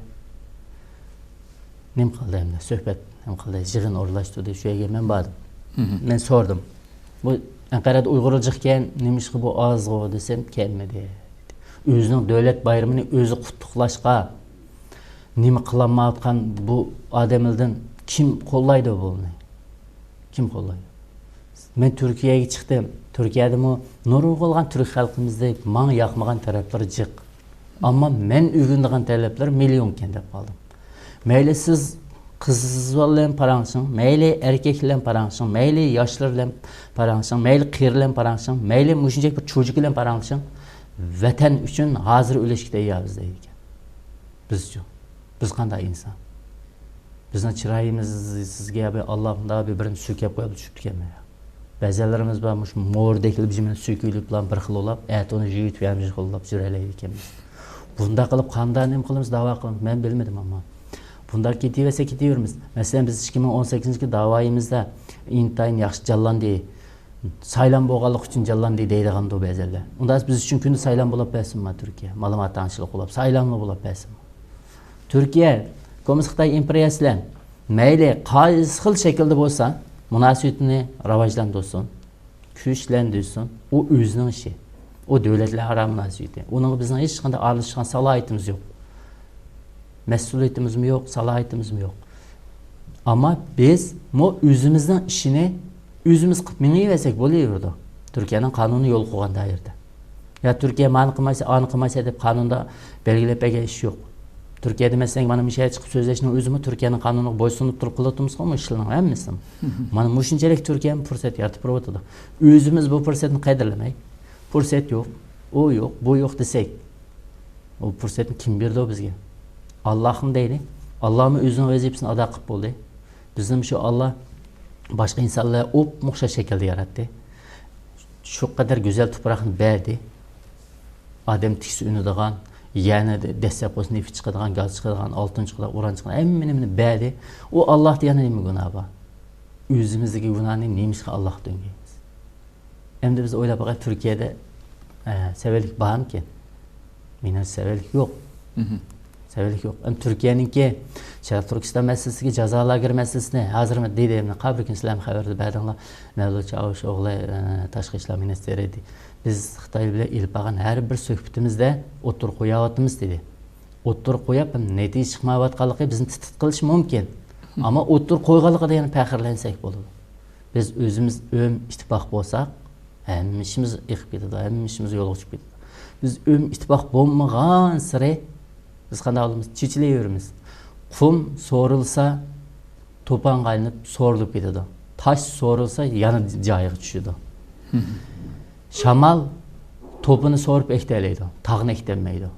nim qildi endi suhbat qildi, yig'in o'rlashtirdi, shu yerga men bordim. Men so'radim. Bu Anqarada Uyg'urchiqkan nimishqi bu ozg'o desam, kelmadi. O'zining davlat bayramini o'zi qutlashga nima qilmayotgan bu odamlardan kim qo'llaydi buni? Kim qo'llaydi? Men Turkiyaga chiqdim. Turkiyada nurg'ulg'an turk xalqimizda menga yoqmagan taraflar jiq. Ammo men o'rgangan talablar million ekan deb qoldim. Mayli siz qizlar bilan parangsing, mayli erkaklar bilan parangsing, mayli yoshlar bilan parangsing, mayli qir bilan parangsing, mayli mushunchak bir cho'chik bilan parangsing, vatan uchun hozir o'lishga tayyormiz deydi ekan. Biz-chi? Biz qanday inson? Bizning chiroyimiz sizga Allohdan birini so'kib qo'yib tushib ketgan. Ba'zilarimiz bor mush mo'rdekli bizning so'kilib bilan bir xil olib, aytini yeyib yamish qo'llab jiralaydi ekanmiz. Bunda qilib qanday nima qilamiz, da'vo qilamiz, men bilmadim ammo. Bunda ketaveramiz. Masalan biz 2018-yilgi da'voyimizda intayin yaxshi jallandi. Saylan bo'lganlik uchun jallandi deydigan do ba'zilar. Unda biz uchun kunda saylan bo'lib bersinmi Turkiya? Ma'lumot tanishlik qilib, saylanmi bo'lib bersinmi? Turkiya Kommunist Xitoy imperiyasi bilan mayli qaysi xil shaklda bo'lsa, munosabatini rivojlantirsin, kuchlantirsin, u o'zining ishi. O davlatlararo munosabati. Uning bizning hech qanday aralashgan salohiyatimiz yo'q. Mas'uliyatimiz yo'q, salohiyatimiz yo'q. Ammo biz o'zimizning ishini o'zimiz qilib mengayversak bo'laverdi. Turkiyaning qonuni yo'l qo'ygan dairda. Ya Turkiya ma'ni qilmasa, ani qilmasa deb qonunda belgilab bergan ish yo'q. Turkiyada masalan mana bu ishga chiqib so'zlashning o'zimi Turkiyaning qonuniga bo'ysunib turib qilyapmizmi ishlarning hammasi. Mana shunchalik Turkiya fursat yaratib qo'ydi. O'zimiz bu fursatni qadrlamay, fursat yo'q, u yo'q, bu yo'q desak, o fursatni kim berdi bizga? Allohning deydi. Allohning o'zining vazifasini ado qilib bo'ldi. Bizning shu Alloh boshqa insonlar o'xshash shaklda yaratdi. Shu qadar go'zal tuproqni berdi. Odam tiksa unadigan, yana dastlab o'z nefti chiqadigan, gaz chiqadigan, oltin chiqadigan, uran chiqadigan, hammasini berdi. U Allohda yana nima gunoh bor? O'zimizdagi gunohni nemishga Alloh dengaymiz. Endi biz o'ylab boqaylik, Turkiyada sevelik bormi? Meni sevelik yo'q. Sevelik yo'q. Turkiyaningki Sharq Turkiston masalasiga jazolar masalasini hozir deydi, qabr kun sizlar xabarda berdinglar. Mavlut Chavush o'g'li tashqi ishlar ministri edi. Biz Xitoy bilan ilib olgan har bir suhbatimizda o'tir qo'yapmiz dedi. O'tir qo'yib, natija chiqmayotganligi bizni titit qilish mumkin. Ammo o'tir qo'yganligida yana faxrlansak bo'ladi. Biz o'zimiz ittifoq bo'lsak, hammamiz iqib ketadi, hammamiz yo'lga chiqib ketadi. Biz ittifoq bo'lmagan sari biz qanday olamiz? Chechilayveramiz. Qum so'rilsa, to'pon qaynab so'rilib ketadi. Tosh so'rilsa, yana joyiga tushadi. Shamol to'pini so'rib ektalaydi, tog'ni ektanmaydi.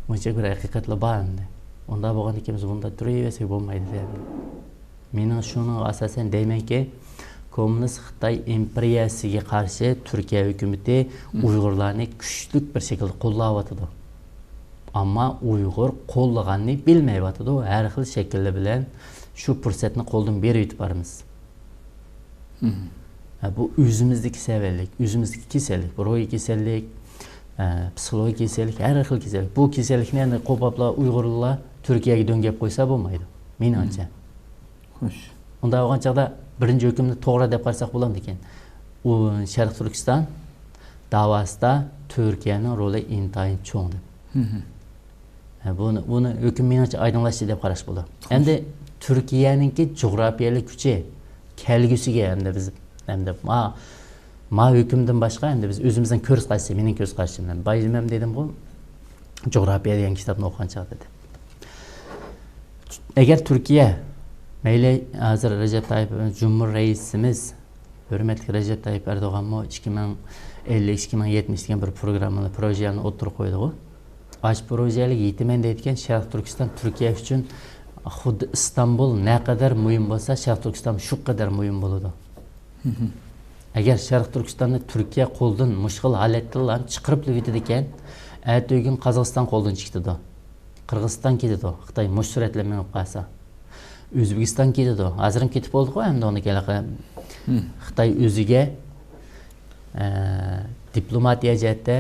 Buncha bir haqiqatlar bor endi. Unda bo'lgan ikimiz bunda turaversak bo'lmaydi deyapti. Mening shuning asosan deymanki, Kommunist Xitoy imperiyasiga qarshi Turkiya hukumati Uyg'urlarni kuchli bir shaklda qo'llayotdi. Ammo Uyg'ur qo'llaganini bilmayotdi. Har xil shakllar bilan shu fursatni qo'ldan berib yetib boramiz. Bu o'zimizdagi savallik, o'zimizdagi kasallik, ruhiy kasallik, psixologik kasallik, har xil kasallik. Bu kasallikni endi qo'poplar Uyg'urlar Turkiyaga do'ngab qo'ysa bo'lmaydi. Menimcha. Xo'sh. Unda bo'lgan chaqda birinchi hukmni to'g'ri deb qarasak bo'ladi ekan. U Sharq Turkiston davasida Turkiyaning roli intayin cho'ng deb. Buni hukm menimcha oydinlashdi deb qarash bo'ladi. Endi Turkiyaningki jug'rafiyalik kuchi kelgusiga endi ma hukmdan boshqa endi biz o'zimizdan ko'z qarashimiz, mening ko'z qarashimdan. Bayimam dedim-ku, jug'rafiya degan kitobni o'qigan chaqda dedi. Agar Turkiya mayli hozir Recep Tayyip Cumhur Reisimiz hurmatli Recep Tayyip Erdo'g'anmi 2050-2070 degan bir programmani, projeyani o'tirib qo'ydi-ku. Aş projeylik yetimen deydigan Sharq Turkiston Turkiya uchun xuddi Istanbul naqadar muhim bo'lsa, Sharq Turkiston shu qadar muhim bo'ladi. Agar Sharq Turkistonni Turkiya qo'ldan mushkil holatdan chiqarib yetadi ekan, ertaga Qozog'iston qo'ldan chiqadi. Qirg'iziston ketadi, Xitoy mushratlarga qolsa. O'zbekiston ketadi. Hozir ketib bo'ldi-ku, endi uni kelaqa. Xitoy o'ziga diplomatiya jihatda,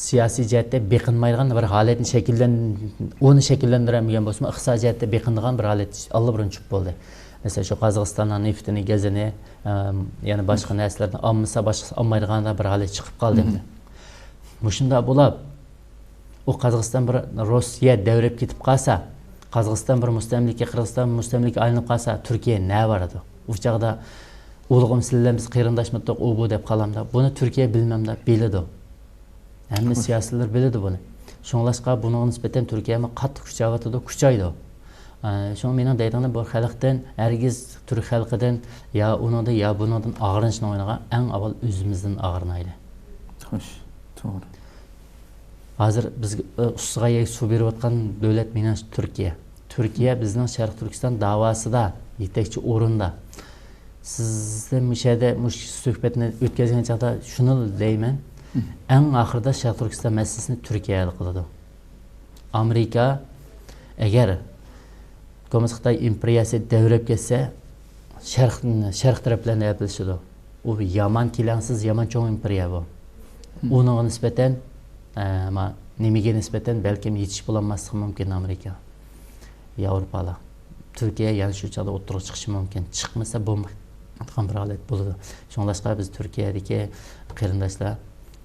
siyosiy jihatda beqinmaydigan bir holatni shakllantiradigan bo'lsa, iqtisodiy jihatda beqinadigan bir holat allabirun tushib bo'ldi. Mesela şu Qozog'istonning neftini, gazini, yani boshqa narsalarni olmasa boshqa olmaydigan bir holat chiqib qoldi endi. Mushunda bo'lib, u Qozog'iston bir Rossiya davrab ketib qolsa, Qozog'iston bir mustamlika, Qirg'iziston mustamlika aylanib qolsa, Turkiya ne boradi? U chaqda o'g'lim sizlar biz qarindoshmiz, u bu deb qolamda. Buni Turkiya bilmamda biladi. Hamma siyosatchilar biladi buni. Shunlashqa bunga nisbatan Turkiya qattiq kuchaydi. Şun mening deydiganim bu xalqdan, hargiz Turk xalqidan ya uningdan ya buningdan og'rinishni o'ynagan eng avval o'zimizdan og'rinayli. Xo'sh, to'g'ri. Hozir biz ustiga suv berayotgan davlat mening Turkiya. Turkiya bizning Sharq Turkiston davosida yetakchi o'rinda. Sizlar mishada suhbatni o'tkazgan chaqda shuni deyman. Eng oxirida Sharq Turkiston masalasini Turkiya hal qiladi. Amerika agar Xitoy imperiyasi davrab ketsa, Sharq taraflarni yapilishadi. U Yaman kelansiz, Yaman cho'ng imperiya bu. Uningga nisbatan, nimaga nisbatan balkim yetish bo'lmasligi mumkin Amerika. Yevropalar. Turkiya yana shu chaqda o'tirib chiqishi mumkin. Chiqmasa bo'lmaydigan bir holat bo'ladi. Shunlashqa biz Turkiyadagi qarindoshlar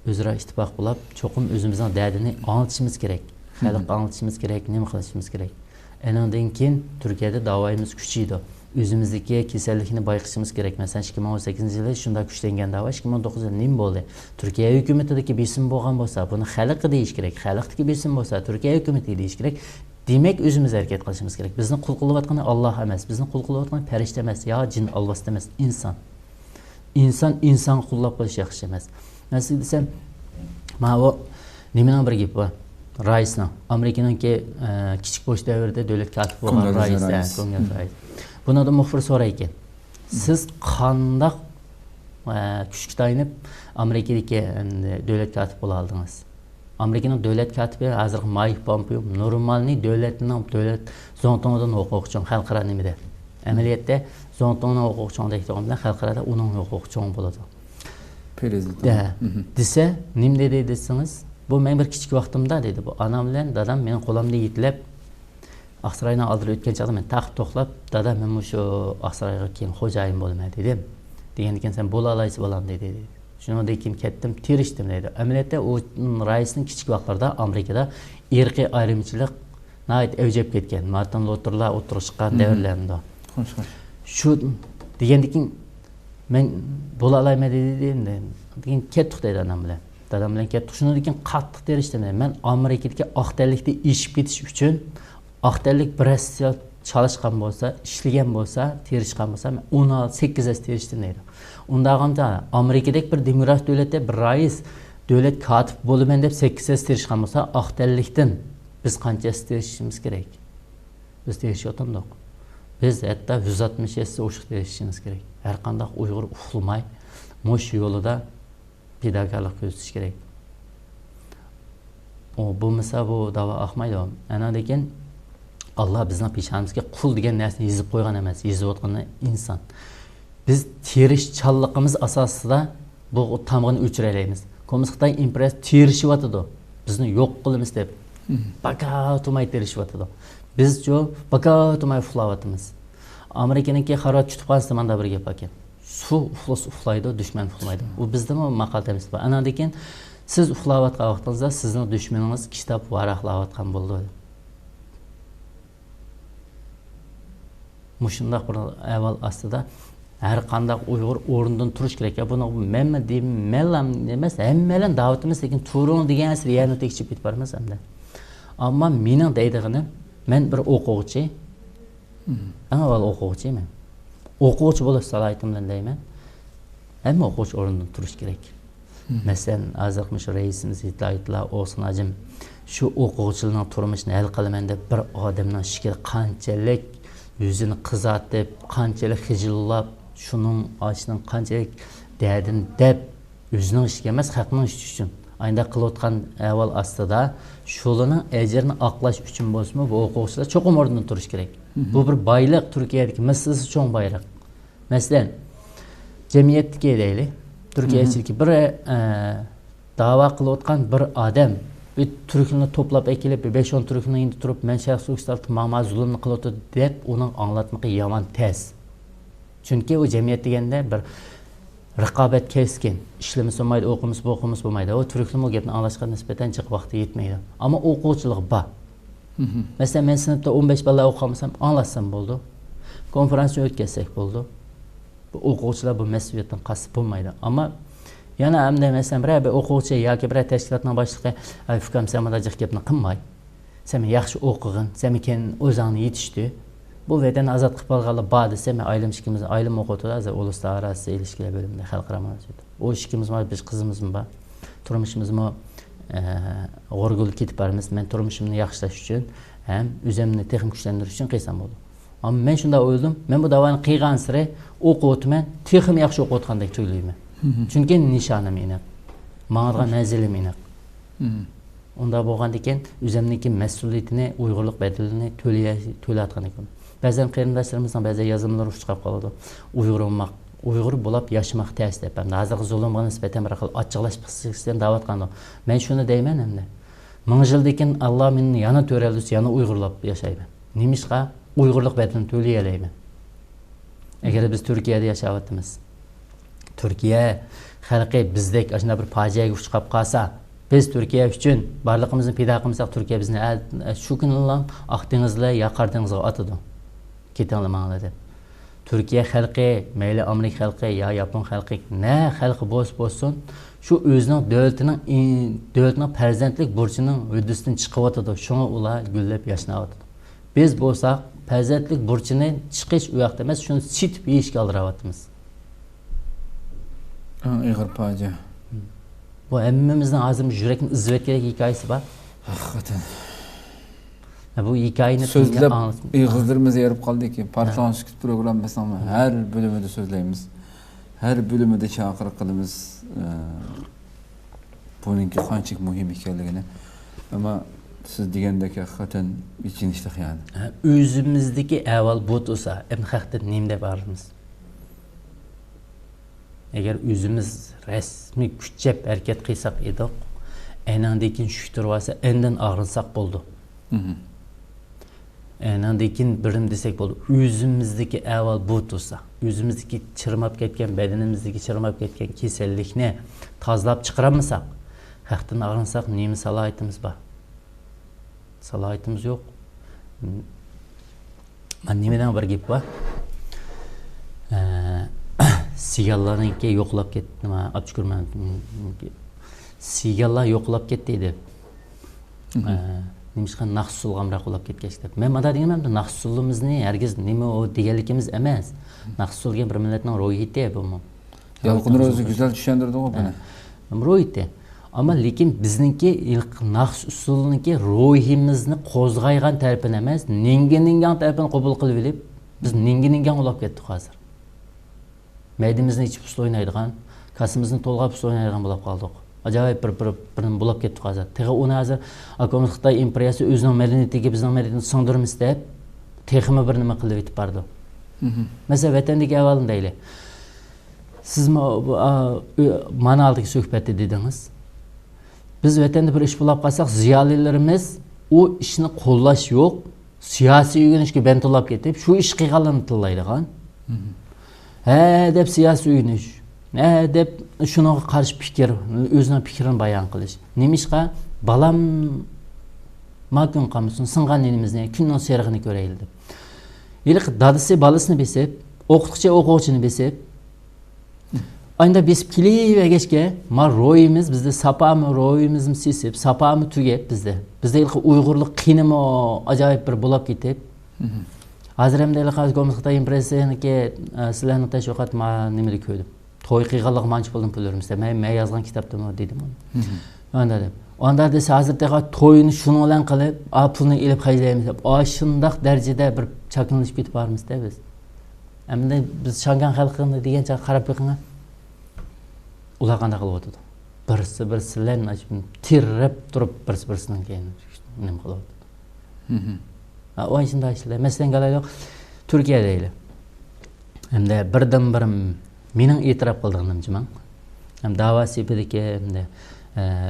o'zaro ittifoq bo'lib, cho'qim o'zimizning dardini anlatishimiz kerak. Xalqqa anlatishimiz kerak, nima qilishimiz kerak. Enandan keyin Turkiyada davoyimiz kuchaydi. O'zimizdagi kasallikni bayqashimiz kerak. Masalan, 2018-yilda shunda kuchlangan davo 2019-da nima bo'ldi? Turkiya hukumatidagi besim bo'lgan bo'lsa, buni xalqqa deyish kerak. Xalqdagi besim bo'lsa, Turkiya hukumatiga deyish kerak. Demak, o'zimiz harakat qilishimiz kerak. Bizni qul qilayotgani Alloh emas, bizni qul qilayotgani farishta emas, yo jin alvasta emas, inson. Inson qullab qilish yaxshi emas. Nasıl desem, bu nimadan bir gap bor. Raisning Amerikaningki kichik bosh davrida davlat katibi bo'lgan rais. Bundan muxbir so'rar ekan. Siz qanday kuchga tayanib Amerikadagi davlat katibi bo'la oldingiz? Amerikaning davlat katibi hozir Mike Pompeo normalniy davlat zontonidan huquqchon xalqaro nimada. Amaliyotda zontonidan huquqchon deydigan bilan xalqarada uning huquqchon bo'ladi. Desa, nima dedi desangiz, bu men bir kichik vaqtimda dedi. Bu anam bilan dadam meni qo'limda yetlab Aqsaroydan oldirib o'tgan chaqda men taxt to'xlab, dadam men shu Aqsaroyga keyin xo'jayin bo'lmay dedim. Degan ekan sen bo'la olaysiz bolam dedi. Shundan keyin ketdim, tirishdim dedi. Amaliyotda u raisning kichik vaqtlarida Amerikada irqiy ayrimchilik nayt avjab ketgan. Martin Lutherlar o'tirishgan davrlarida. Shu degandan keyin men bo'la olayman dedim. Keyin ketdik dedi anam bilan. Dadam bilan ketdik. Shundan keyin qattiq terishdim. Men Amerikadagi oqtanlikda eshib ketish uchun oqtanlik birasiga çalışkan bo'lsa, ishlagan bo'lsa, terishgan bo'lsa, 18 yil terishdim deydi. Undaganda Amerikadagi bir demokratik davlatda bir rais davlat katib bo'laman deb 8 yil terishgan bo'lsa, oqtanlikdan biz qancha terishimiz kerak? Biz terishayotgandik. Biz hatto 160 yil o'shiq terishimiz kerak. Har qanday Uyg'ur uxlamay, mush yo'lida pidagolik ko'rsatish kerak. O bo'lmasa bu davo oqmaydi. Ana lekin Allah bizning peshonamizga qul degan narsani yozib qo'ygan emas, yozib o'tgan inson. Biz tirishchanligimiz asosida bu tamg'ini o'chiraylik. Kommunist Xitoy imperiyasi tirishyotdi. Bizni yo'q qilamiz deb. Bakatumay tirishyotdi. Bizcho bakatumay uxlayapmiz. Amerikaniki xarot kutubxonasida manda bir gap ekan. Su uxlaydi, dushman uxlaydi. U bizda maqolamiz bor. Anadan keyin siz uxlayotgan vaqtingizda sizning dushmaningiz kitob varaqlayotgan bo'ldi. Mushundaq bir avval aslida har qanday Uyg'ur o'rnidan turish kerak. Buni menmi deyim, menlam emas, hammalar davetimiz lekin turing degan asli yerni tekshib ketib boramiz hamda. Ammo mening deydiganim, men bir o'quvchi. Avval o'quvchiman. O'quvchi bo'lish salohiyatım bilan deyman. Hamma o'quvchi o'rnidan turish kerak. Masalan, azirmish raisimiz Hidayatulloh Osnajim shu o'quvchilarning turmushini hal qilaman deb bir odamning shikil qanchalik yüzünü qizartib, qanchalik xijillab, şunun açının qanchalik derdini deb o'zining ishiga emas, xalqning ishi uchun ayda qilayotgan avval aslida shularning ajrini oqlash uchun bo'lsa-mu, bu o'quvchilar cho'qim o'rnidan turish kerak. Bu bir boylik Turkiyadagi mislsiz cho'ng bayroq. Masalan, jamiyatdagi deylik, Turkiyadagi bir da'vo qilayotgan bir odam bir Türk'ünü toplap ekilip 5-10 Türk'ünü indi turup men şahs uçtartı mama zulümünü qılıptı dep onun anlatmakı yaman tez. Çünkü o cemiyet degende bir raqabet keskin. İşlemesi olmaydı, okumuz olmaydı. O Türk'ünü o gepni anlaşqa nispeten çık vakti yetmeydi. Ama okuvçılık ba. Mesela ben sınıfta 15 bala okumasam anlatsam buldu. Konferansiya ötketsek buldu. Bu okuvçular bu mesuliyetten kasıp olmaydı. Ama yana hamda mesela bir o'quvchi yoki bir tashkilotning boshlig'i "Fikam sen mana jiq gapni qilmay. Sen yaxshi o'qig'in, sen keyin o'zingni yetishdi. Bu yerdan azod qilib olganlar bor desa, men aylim o'qituvchilar azar uluslararo ilishkilar bo'limida xalqaro mavjud. O ishimiz bor, biz qizimizmi bor. Turmushimizmi g'urgul ketib boramiz. Men turmushimni yaxshilash uchun ham o'zimni texnik kuchlantirish uchun qilsam bo'ldi. Ammo men shunda o'yladim, men bu davoni qilgan sira o'qituvchiman, texnik yaxshi o'qitgandek tuylayman. Çünkü nişanım iniq, mağarga menzilim iniq. Onda bo'lganda ekan, o'zimniki mas'uliyatini, Uyg'urlik bedelini to'layotgan ekan. Ba'zan qarindoshlarimizning ba'zi yozimlari chiqib qoladi. Uyg'ur bo'lib yashamoq tez deb. Hozirgi zulmga nisbatan bir xil ochiqlash pixsidan da'vatqandi. Men shuni deyman endi. 1000 yildan keyin Alloh meni yana to'ralus, yana Uyg'urlab yashayman. Nimishqa Uyg'urlik bedelini to'layalayman. Agar biz Turkiyada yashayapmiz. Türkiye xalqi bizdek aşında bir faciaga uchrab qolsa, biz Türkiye uchun barlig'imizni pido qilmasak, Türkiye bizni shu kunlar Aqdengizga, Qora dengizga otadi. Ketinglar deb. Türkiye xalqi, mayli Amerika xalqi yo Yapon xalqi, ne xalqi bo'lsin, shu o'zining davlatining farzandlik burchining huddidan chiqib o'tadi. Shuni ular gullab yashnayapti. Biz bo'lsak, farzandlik burchini chiqish u yoqda emas, shuni sitib yeyishga oldiryapmiz. Ig'ir fojia. Bu hammamizning hozir yurakni izlab kerak hikoyasi bor. Haqiqatan. Bu hikoyani so'zlab ig'izlarimiz yerib qoldiki, Parlanchik programmasini har bölümünde so'zlaymiz. Har bölümünde chaqiriq qilamiz. Buningki qanchalik muhim ekanligini. Ama siz degandek haqiqatan ichinishliq yani. O'zimizdagi avval bu bo'lsa, endi haqda nima deb boramiz? Eğer özümüz resmi küçük hareket qilsak edik, enandekin şüktürvasa enden ağrınsak boldu. Enandekin birim desek boldu. Özümüzdeki avval bu tursa, özümüzdeki çırmap ketken, bedenimizdeki çırmap ketken kesellikni tazlap çıkaramısak, haqdan ağrınsak nemi salohiyatimiz bor? Salohiyatimiz yo'q. Men nimadan bir gap bor? Sigallarınki yo'qlab ketdi. Abchukurman. Sigallar yo'qlab ketdi deb. Nimishqa naqsulg'amroq bo'lib ketgach. Men mana deganimda naqsulimizni hargiz nima o deganligimiz emas. Naqsul degan bir millatning ro'yiti bu. Yalqin o'zi güzel tushuntirdi u buni. Ro'yiti. Ama lekin bizningki naqsulniki ro'yimizni qo'zg'aygan tarafini emas, ningan tarafini qabul qilib olib, biz ningan olib ketdik hozir. Meydimizni içip usul oynaydıgan, kasımızın tolgap usul oynaydıgan bulup kaldık. Acayip birini bulab ketdik hazır. Teğe onu hazır Komünist Xitay imperiyasi özünün medeniyetiga bizning medeniyetni singdirimiz deb texmi bir nima qilib yetib bordi. Mesela vatandagi ahvolini deylik. Siz mana aldagi suhbatda dedingiz. Biz vatanda bir ish bulab qolsak, ziyolilarimiz o ishni qo'llash yo'q, siyosiy o'rganishga bentolab ketib, shu ish qilganlarni tillaydigan. Deb siyosiy o'rganish, deb shunga qarshi fikr, o'zining fikrini bayon qilish. Nima ishqa balam makun qilmasin, singan nenimizni, kunning serig'ini ko'raylik deb. Yiliq dadisi balasini besib, o'qituvchi o'quvchini besib, ayında besib kelivegechga, ma ro'yimiz bizda sapami ro'yimizni sesib, sapami tugab bizda. Bizda ilk Uyg'urlik qiyinimi ajoyib bir bo'lib ketib. Hozir ham deylik Komünist Xitoy impressiyaniki sizlarni tashviqot ma nimada ko'rdim. To'y qilganlik manch bo'ldim pullarimiz. Men yozgan kitobda dedim uni. Onda deb. Onda desa hozirda to'yini shuni bilan qilib, pulni ilib qaylaymiz deb. Shundaq darajada bir chaqinlashib ketib bormiz-da biz. Endi biz Shangan xalqini degancha qarab qo'yinglar. Ular qanday qilib o'tadi? Birsi-birsilarni ochib, tirrib turib birsi-birsidan keyin nima qilib o'tadi. O shunday ishlar. Masalan, galaylik Turkiya deylik. Endi birdan-birim mening e'tirof qilganimchiman. Ham da'vat sepidagi endi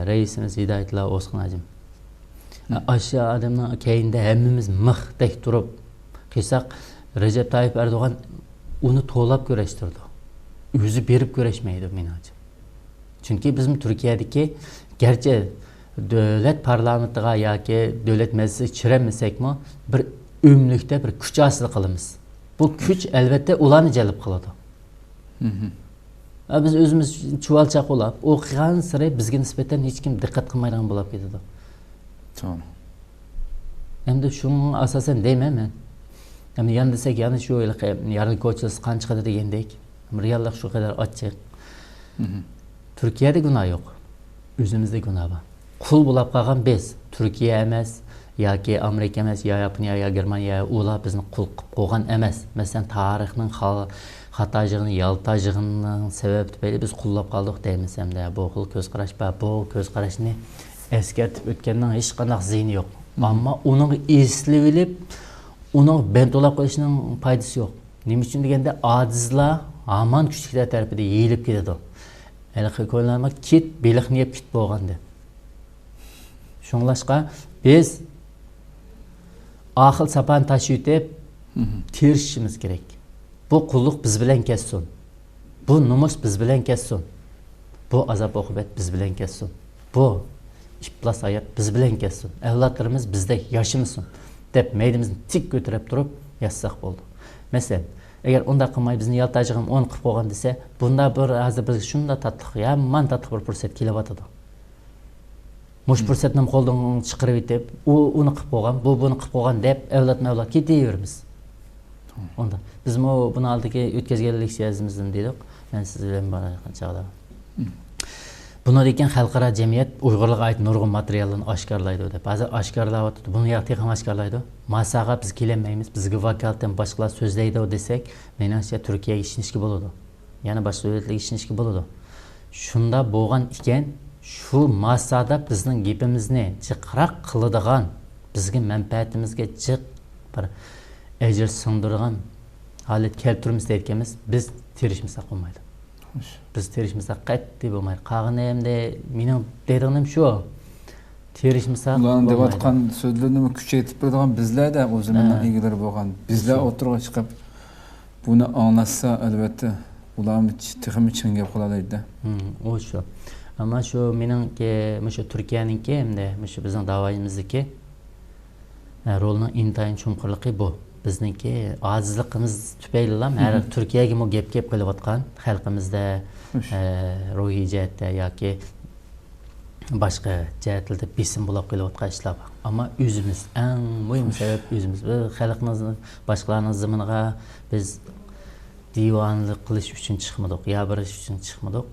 raisimiz Hidoyatullo O'sqinajim. Aşağı adamning keyinda hammamiz mixdek turib qilsak, Recep Tayyip Erdo'g'an uni to'lab kurashtirdi. O'zi berib kurashmaydi menimcha. Chunki bizim Turkiyadagi garchi davlat parlamentiga yoki davlat majlisiga kiramasak-mi, bir o'mlikda bir kuch hosil qilamiz. Bu kuch albatta ularni jalb qiladi. Biz o'zimiz chuvalchaq bo'lib, o'qigan sari bizga nisbatan hech kim diqqat qilmaydigan bo'lib ketadi. To'g'ri. Endi shuni asosan deyman men. Endi yana desak, yana shu yarli ko'chasi qancha degandek, reallik shu qadar ochiq. Türkiye'de günah yok. Özümüzde günah var. Kul bulab qolgan biz. Türkiye emas, yoki Amerika emas, ya Yaponiya, ya Germaniya, ular bizni qul qilib qo'ygan emas. Masalan, tarixning xatoligini, yaltajligini sabab tufayli biz qullab qoldik deymiz hamda bu xil ko'z qarash bor. Bu ko'z qarashni eskartib o'tgandan hech qanday ziyni yo'q. Ammo uning eslib olib, uning bentolab qo'yishning foydasi yo'q. Nima uchun deganda ojizlar hamon kuchliklar tarafida yeyilib ketadi. Elqi ko'llanma kit beliqni yeb kit bo'lganda. Shunglashqa biz aql sapan tashiyib tirishimiz kerak. Bu qulluq biz bilan kessin. Bu nomus biz bilan kessin. Bu azob oqibat biz bilan kessin. Bu iflos hayot biz bilan kessin. Avlodlarimiz bizda yashasin deb meydimizni tik ko'tarib turib yasaq bo'ldi. Masalan, agar unda qilmay bizni yaltajig'im 10 qilib qo'ygan desa, bunda bir hozir biz shunda tatliq, yomon tatliq bir fursat kelyapti. Mush fursatni qo'ldan chiqarib etib, uni qilib qo'ygan, bu buni qilib qo'ygan deb avlod ketaveramiz. Onda biz buni oldiki o'tkazgan leksiyamizdan dedik. Men siz bilan bana chaqiraman. Buni degan xalqaro jamiyat Uyg'urlarga oid nurg'un materiallarni oshkorlaydi deb. Hozir oshkorlayapti. Buni yoqda ham oshkorlaydi. Masaga biz kelmaymiz. Bizga vakolatdan boshqalar so'zlaydi desak, menimcha Turkiyaga ishonishga bo'ladi. Yana boshqa davlatlarga ishonishga bo'ladi. Shunda bo'lgan ekan, shu masada bizning gapimizni jiqroq qiladigan, bizga manfaatimizga jiq bir ajr singdirgan holat keltiramiz deyotganmiz, biz tirishimiz qolmaydi. Biz terishimizda qat'iy bo'lmaydi. Qag'ini hamda mening deydiganim shu. Terishimizda ularning deyotgan so'zlarini kuchaytirib beradigan bizlarda o'zimizning egilari bo'lgan. Bizlar o'tirib chiqib buni anglasa albatta ularni texmi chingab qoladida. O shu. Ammo shu meningki, shu Turkiyaninki hamda shu bizning da'voyimizniki rolning intayin chumqurligi bu. Bizniki ojizligimiz tufayli har Turkiyaga gap qilayotgan xalqimizda ruhiy jihatda yoki boshqa jihatlarda besim bo'lib kelayotgan ishlar bor. Ammo o'zimiz eng muhim sabab o'zimiz xalqimizni boshqalarning ziminiga biz divonlik qilish uchun chiqmadik, yabirish uchun chiqmadik.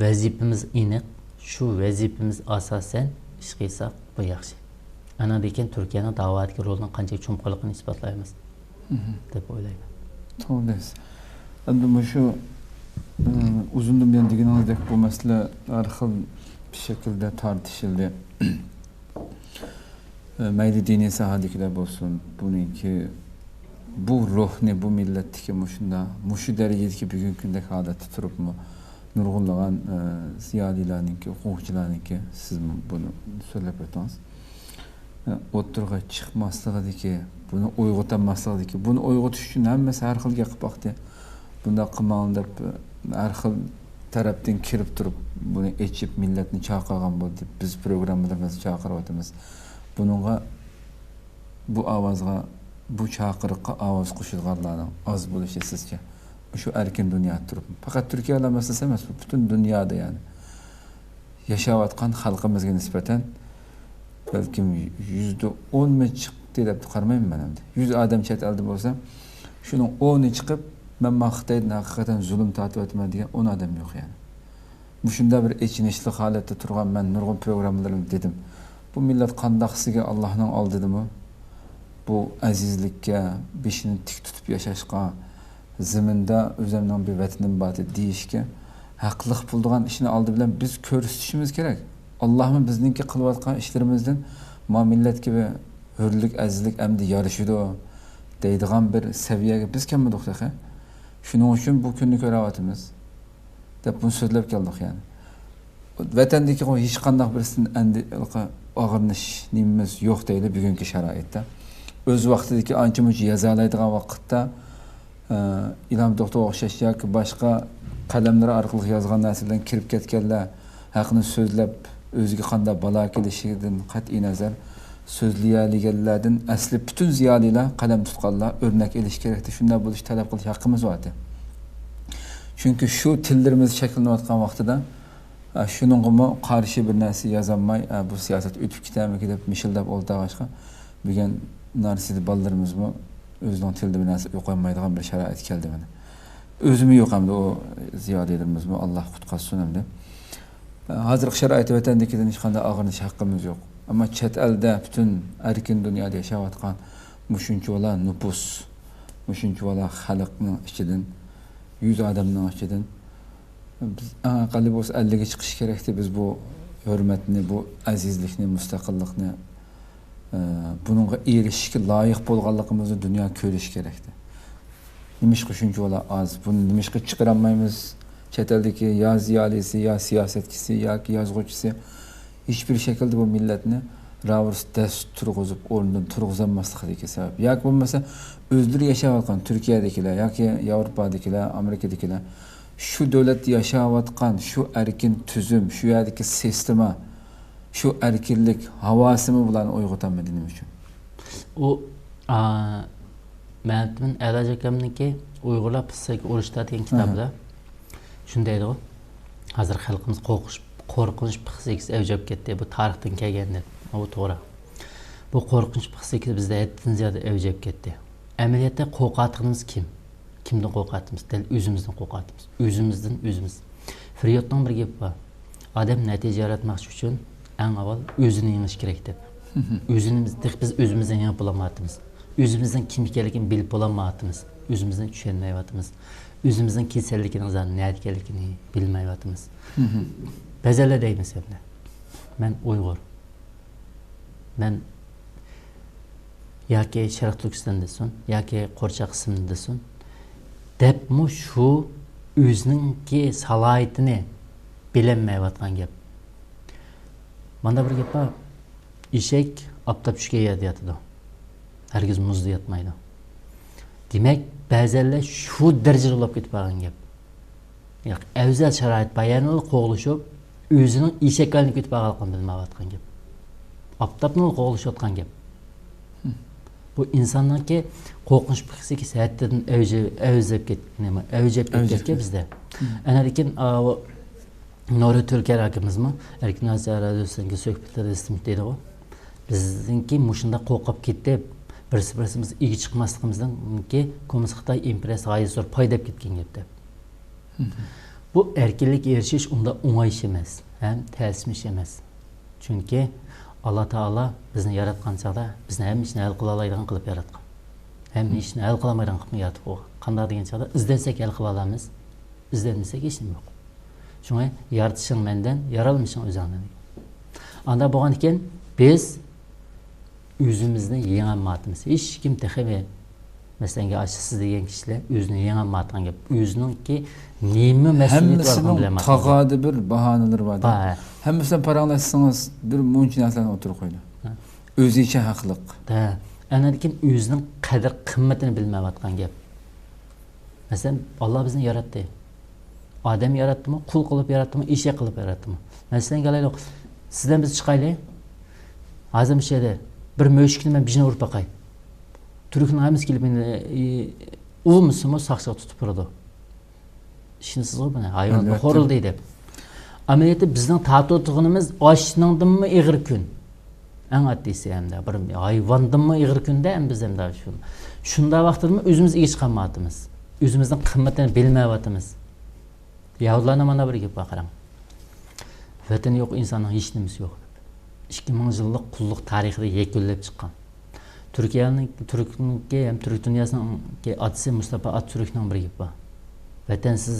Vazifamiz aniq, shu vazifamiz asosan ish qilsak bu yaxshi. Ana lekin Turkiyaning da'vatga rolini qancha chumqurligini isbotlaymiz deb o'ylayman. To'g'ri. Endi shu uzundan beri deganingizde bu mesele har xil bir şekilde tartışıldı. Mayli dini sahadagilar bo'lsin, buniki bu ruhni bu millatdagi mushunda, mushu darajadagi bugungi kundagi holatda turibmi? Nurg'unlagan ziyolilarniki, huquqchilarniki siz buni so'zlab o'tdingiz. O'tirg'a chiqmasligidagi, buni uyg'otmasligidagi, buni uyg'otish uchun hammasi har xil gap qilmoqda. Bunda qilmang deb har xil tarafdan kirib turib, buni echib millatni chaqirgan bo'ldi. Biz programmalarimizni chaqiryapmiz. Bununla bu ovozga, bu chaqiriqqa ovoz qo'shilganlarning oz bo'lishi sizcha shu erkin dunyoda turib, faqat Turkiyada masalasi emas, butun dunyoda yani yashayotgan xalqimizga nisbatan balkim %10 mi chiqdi deb qarmayman men endi. 100 odam chet elda bo'lsa, shuning 10i chiqib, men Xitoydan haqiqatan zulm tortyapman degan 10 odam yo'q yani. Bu shunda bir echinishli holatda turgan men nurg'un programmalarni dedim. Bu millat qandaqsiga Allohning oldidimi? Bu azizlikka, beshini tik tutib yashashga, zaminda o'zimning bir vatanim bor deyishga haqliq bo'lgan ishni oldi bilan biz ko'rsatishimiz kerak. Allohmi bizningki qilayotgan ishlarimizdan ma millatga va hurlik, azizlik amdi yarishidi deydigan bir saviyaga biz kelmadik ha. Shuning uchun bu kunni ko'ryapmiz deb bunu so'zlab keldik yani. Vatandagi hech qanday birisining endi og'irnish nimamiz yo'q deydi bugungi sharoitda. O'z vaqtidagi ancha-muncha yozalaydigan vaqtda İlham Doktor o'xshash yoki boshqa qalamlar orqali yozgan narsalardan kirib ketganlar haqni so'zlab o'ziga qanday balo kelishidan qat'iy nazar so'zlaydiganlardan asli butun ziyolilar qalam tutganlar o'rnak elish kerakda, shunday bo'lish talab qilish haqqimiz bor. Chunki shu tillarimiz shakllanayotgan vaqtida shuningga qarshi bir narsa yozolmay bu siyosat o'tib ketarmiki deb mishildab o'ltirishga bugun narsida bolalarimiz o'zining tilida bir narsa o'qimaydigan bir sharoit keldi mana. O'zimi yo'q hamda o ziyolilarimizmi Alloh qutqazsin hamda. Hozirgi sharoitda vatandagidan hech qanday og'irnish haqqimiz yo'q. Ammo chet elda butun erkin dunyoda yashayotgan mushunchalar nupus, mushunchalar xalqning ichidan 100 odamning ichidan biz aqalli bo'lsa 50 ga chiqish kerakdi. Biz bu hurmatni, bu azizlikni, mustaqillikni bununla erishishga loyiq bo'lganligimizni dunyo ko'rish kerakdi. Nimishqa shunchalar az, buni nimishqa chiqarolmaymiz? Chet eldagi yo ziyolisi, yo siyosatchisi yoki yozuvchisi hech bir shaklda bu millatni ravurs dast turg'izib, o'rnidan turg'izolmasligiga sabab. Yoki bo'lmasa o'zlari yashayotgan Turkiyadagilar yoki Yevropadagilar, Amerikadagilar shu davlatda yashayotgan shu erkin tuzum, shu yerdagi sistema, shu erkinlik havosimi bilan uyg'otaman nima uchun? U Mehmet'in Elaj akamniki Uyg'urlar pissak urushda degan kitobda shunday deydi. Hozir xalqimiz qo'rqinch pissakis avjab ketdi. Bu tarixdan kelgan deb. Bu to'g'ri. Bu qo'rqinch pissakis bizda haddan ziyod avjab ketdi. Amaliyotda qo'rqatimiz kim? Kimdan qo'rqatimiz? Dal o'zimizdan qo'rqatimiz. O'zimiz. Friyotning bir gapi bor. Odam natija yaratmoq uchun eng avval o'zini yengish kerak deb. Biz o'zimizni yengib bo'lmayapmiz. O'zimizning kim ekanligini bilib bo'lmayapmiz. O'zimizni tushunmayapmiz. O'zimizning kasalligini, nima ekanligini bilmayapmiz. Ba'zanlar deymiz endi. Men Uyg'ur. Men yoki Sharq Turkistondasan, yoki Qo'rcha qismindasan. Debmi shu o'ziningki salohiyatini bilinmayotgan gap. Manda bir gap bor. Eshak optab tushga yotadi. Herkes muzda yatmaydi. Demak, ba'zanlar shu darajada bo'lib ketib qolgan gap. Yo'q, afzal sharoit bayanini qo'g'lishib, o'zining eshaklarni ketib qolganligini bilmayotgan gap. Optabni qo'g'lishayotgan gap. Bu insonningki qo'rqinch pixsiki saatdan avjab ketgan bizda. Ana lekin Nuri Türker akimizmi? Erkin Aziz Radyosu'nga suhbatlarda istimid deydi o. Bizningki mushunda qo'rqib ketdi. Birimiz igi chiqmasligimizdan ki Komünist Xitoy imperiyasi g'oyat foydab ketgan gapda. Bu erkinlik erishish unda o'ng'ay ish emas, ham ta'simish emas. Chunki Alloh taolo bizni yaratgan chaqda bizni ham ishni hal qila oladigan qilib yaratgan. Ham ishni hal qila olmaydigan qilib yaratib qo'ygan. Qanday degan chaqda izlasak hal qila olamiz. izlenmesek hech nima yo'q. Shunga yaratishing mendan, yaralmishing o'zingdan. Anda bo'lgan ekan biz o'zimizni yengolmayapmiz. Hech kim texme masalan aşısız degan kishilar o'zini yengolmayotgan gap. O'ziningki nima mas'uliyat borligini bilmayapti. Taqadi bir bahonalar bor. Hammasidan paranglasangiz bir muncha narsalarni o'tirib qo'ydi. O'zicha haqliq. Ana lekin o'zining qadr qimmatini bilmayotgan gap. Masalan, Alloh bizni yaratdi. Odam yaratdimi, qul qilib yaratdimi, eshak qilib yaratdimi? Masalan, galaylik, sizdan biz chiqaylik. Hozir şeyde bir möshkni men bijini urib baqay. Turkning hammasi kelib meni ulmusimi saqchiga tutib turadi. Ishinsiz qo'y buni, hayvonga xo'rildi deb. Amaliyotda bizning tatotligimiz oshningdimi ig'ir kun. Eng oddiysi hamda bir hayvondimi ig'ir kunda ham biz hamda shu. Shunda vaqtda o'zimiz ish qilmayapmiz. O'zimizning qimmatini bilmayapmiz. Yahudlarning mana bir gap qarang. Vatan yo'q, insonning hech nimasi yo'q. 2000 yillik qulluq tarixida yakunlab chiqqan. Turkiyaning ham Turk dunyosining otasi Mustafa Atatürkning bir gapi bor. Vatansiz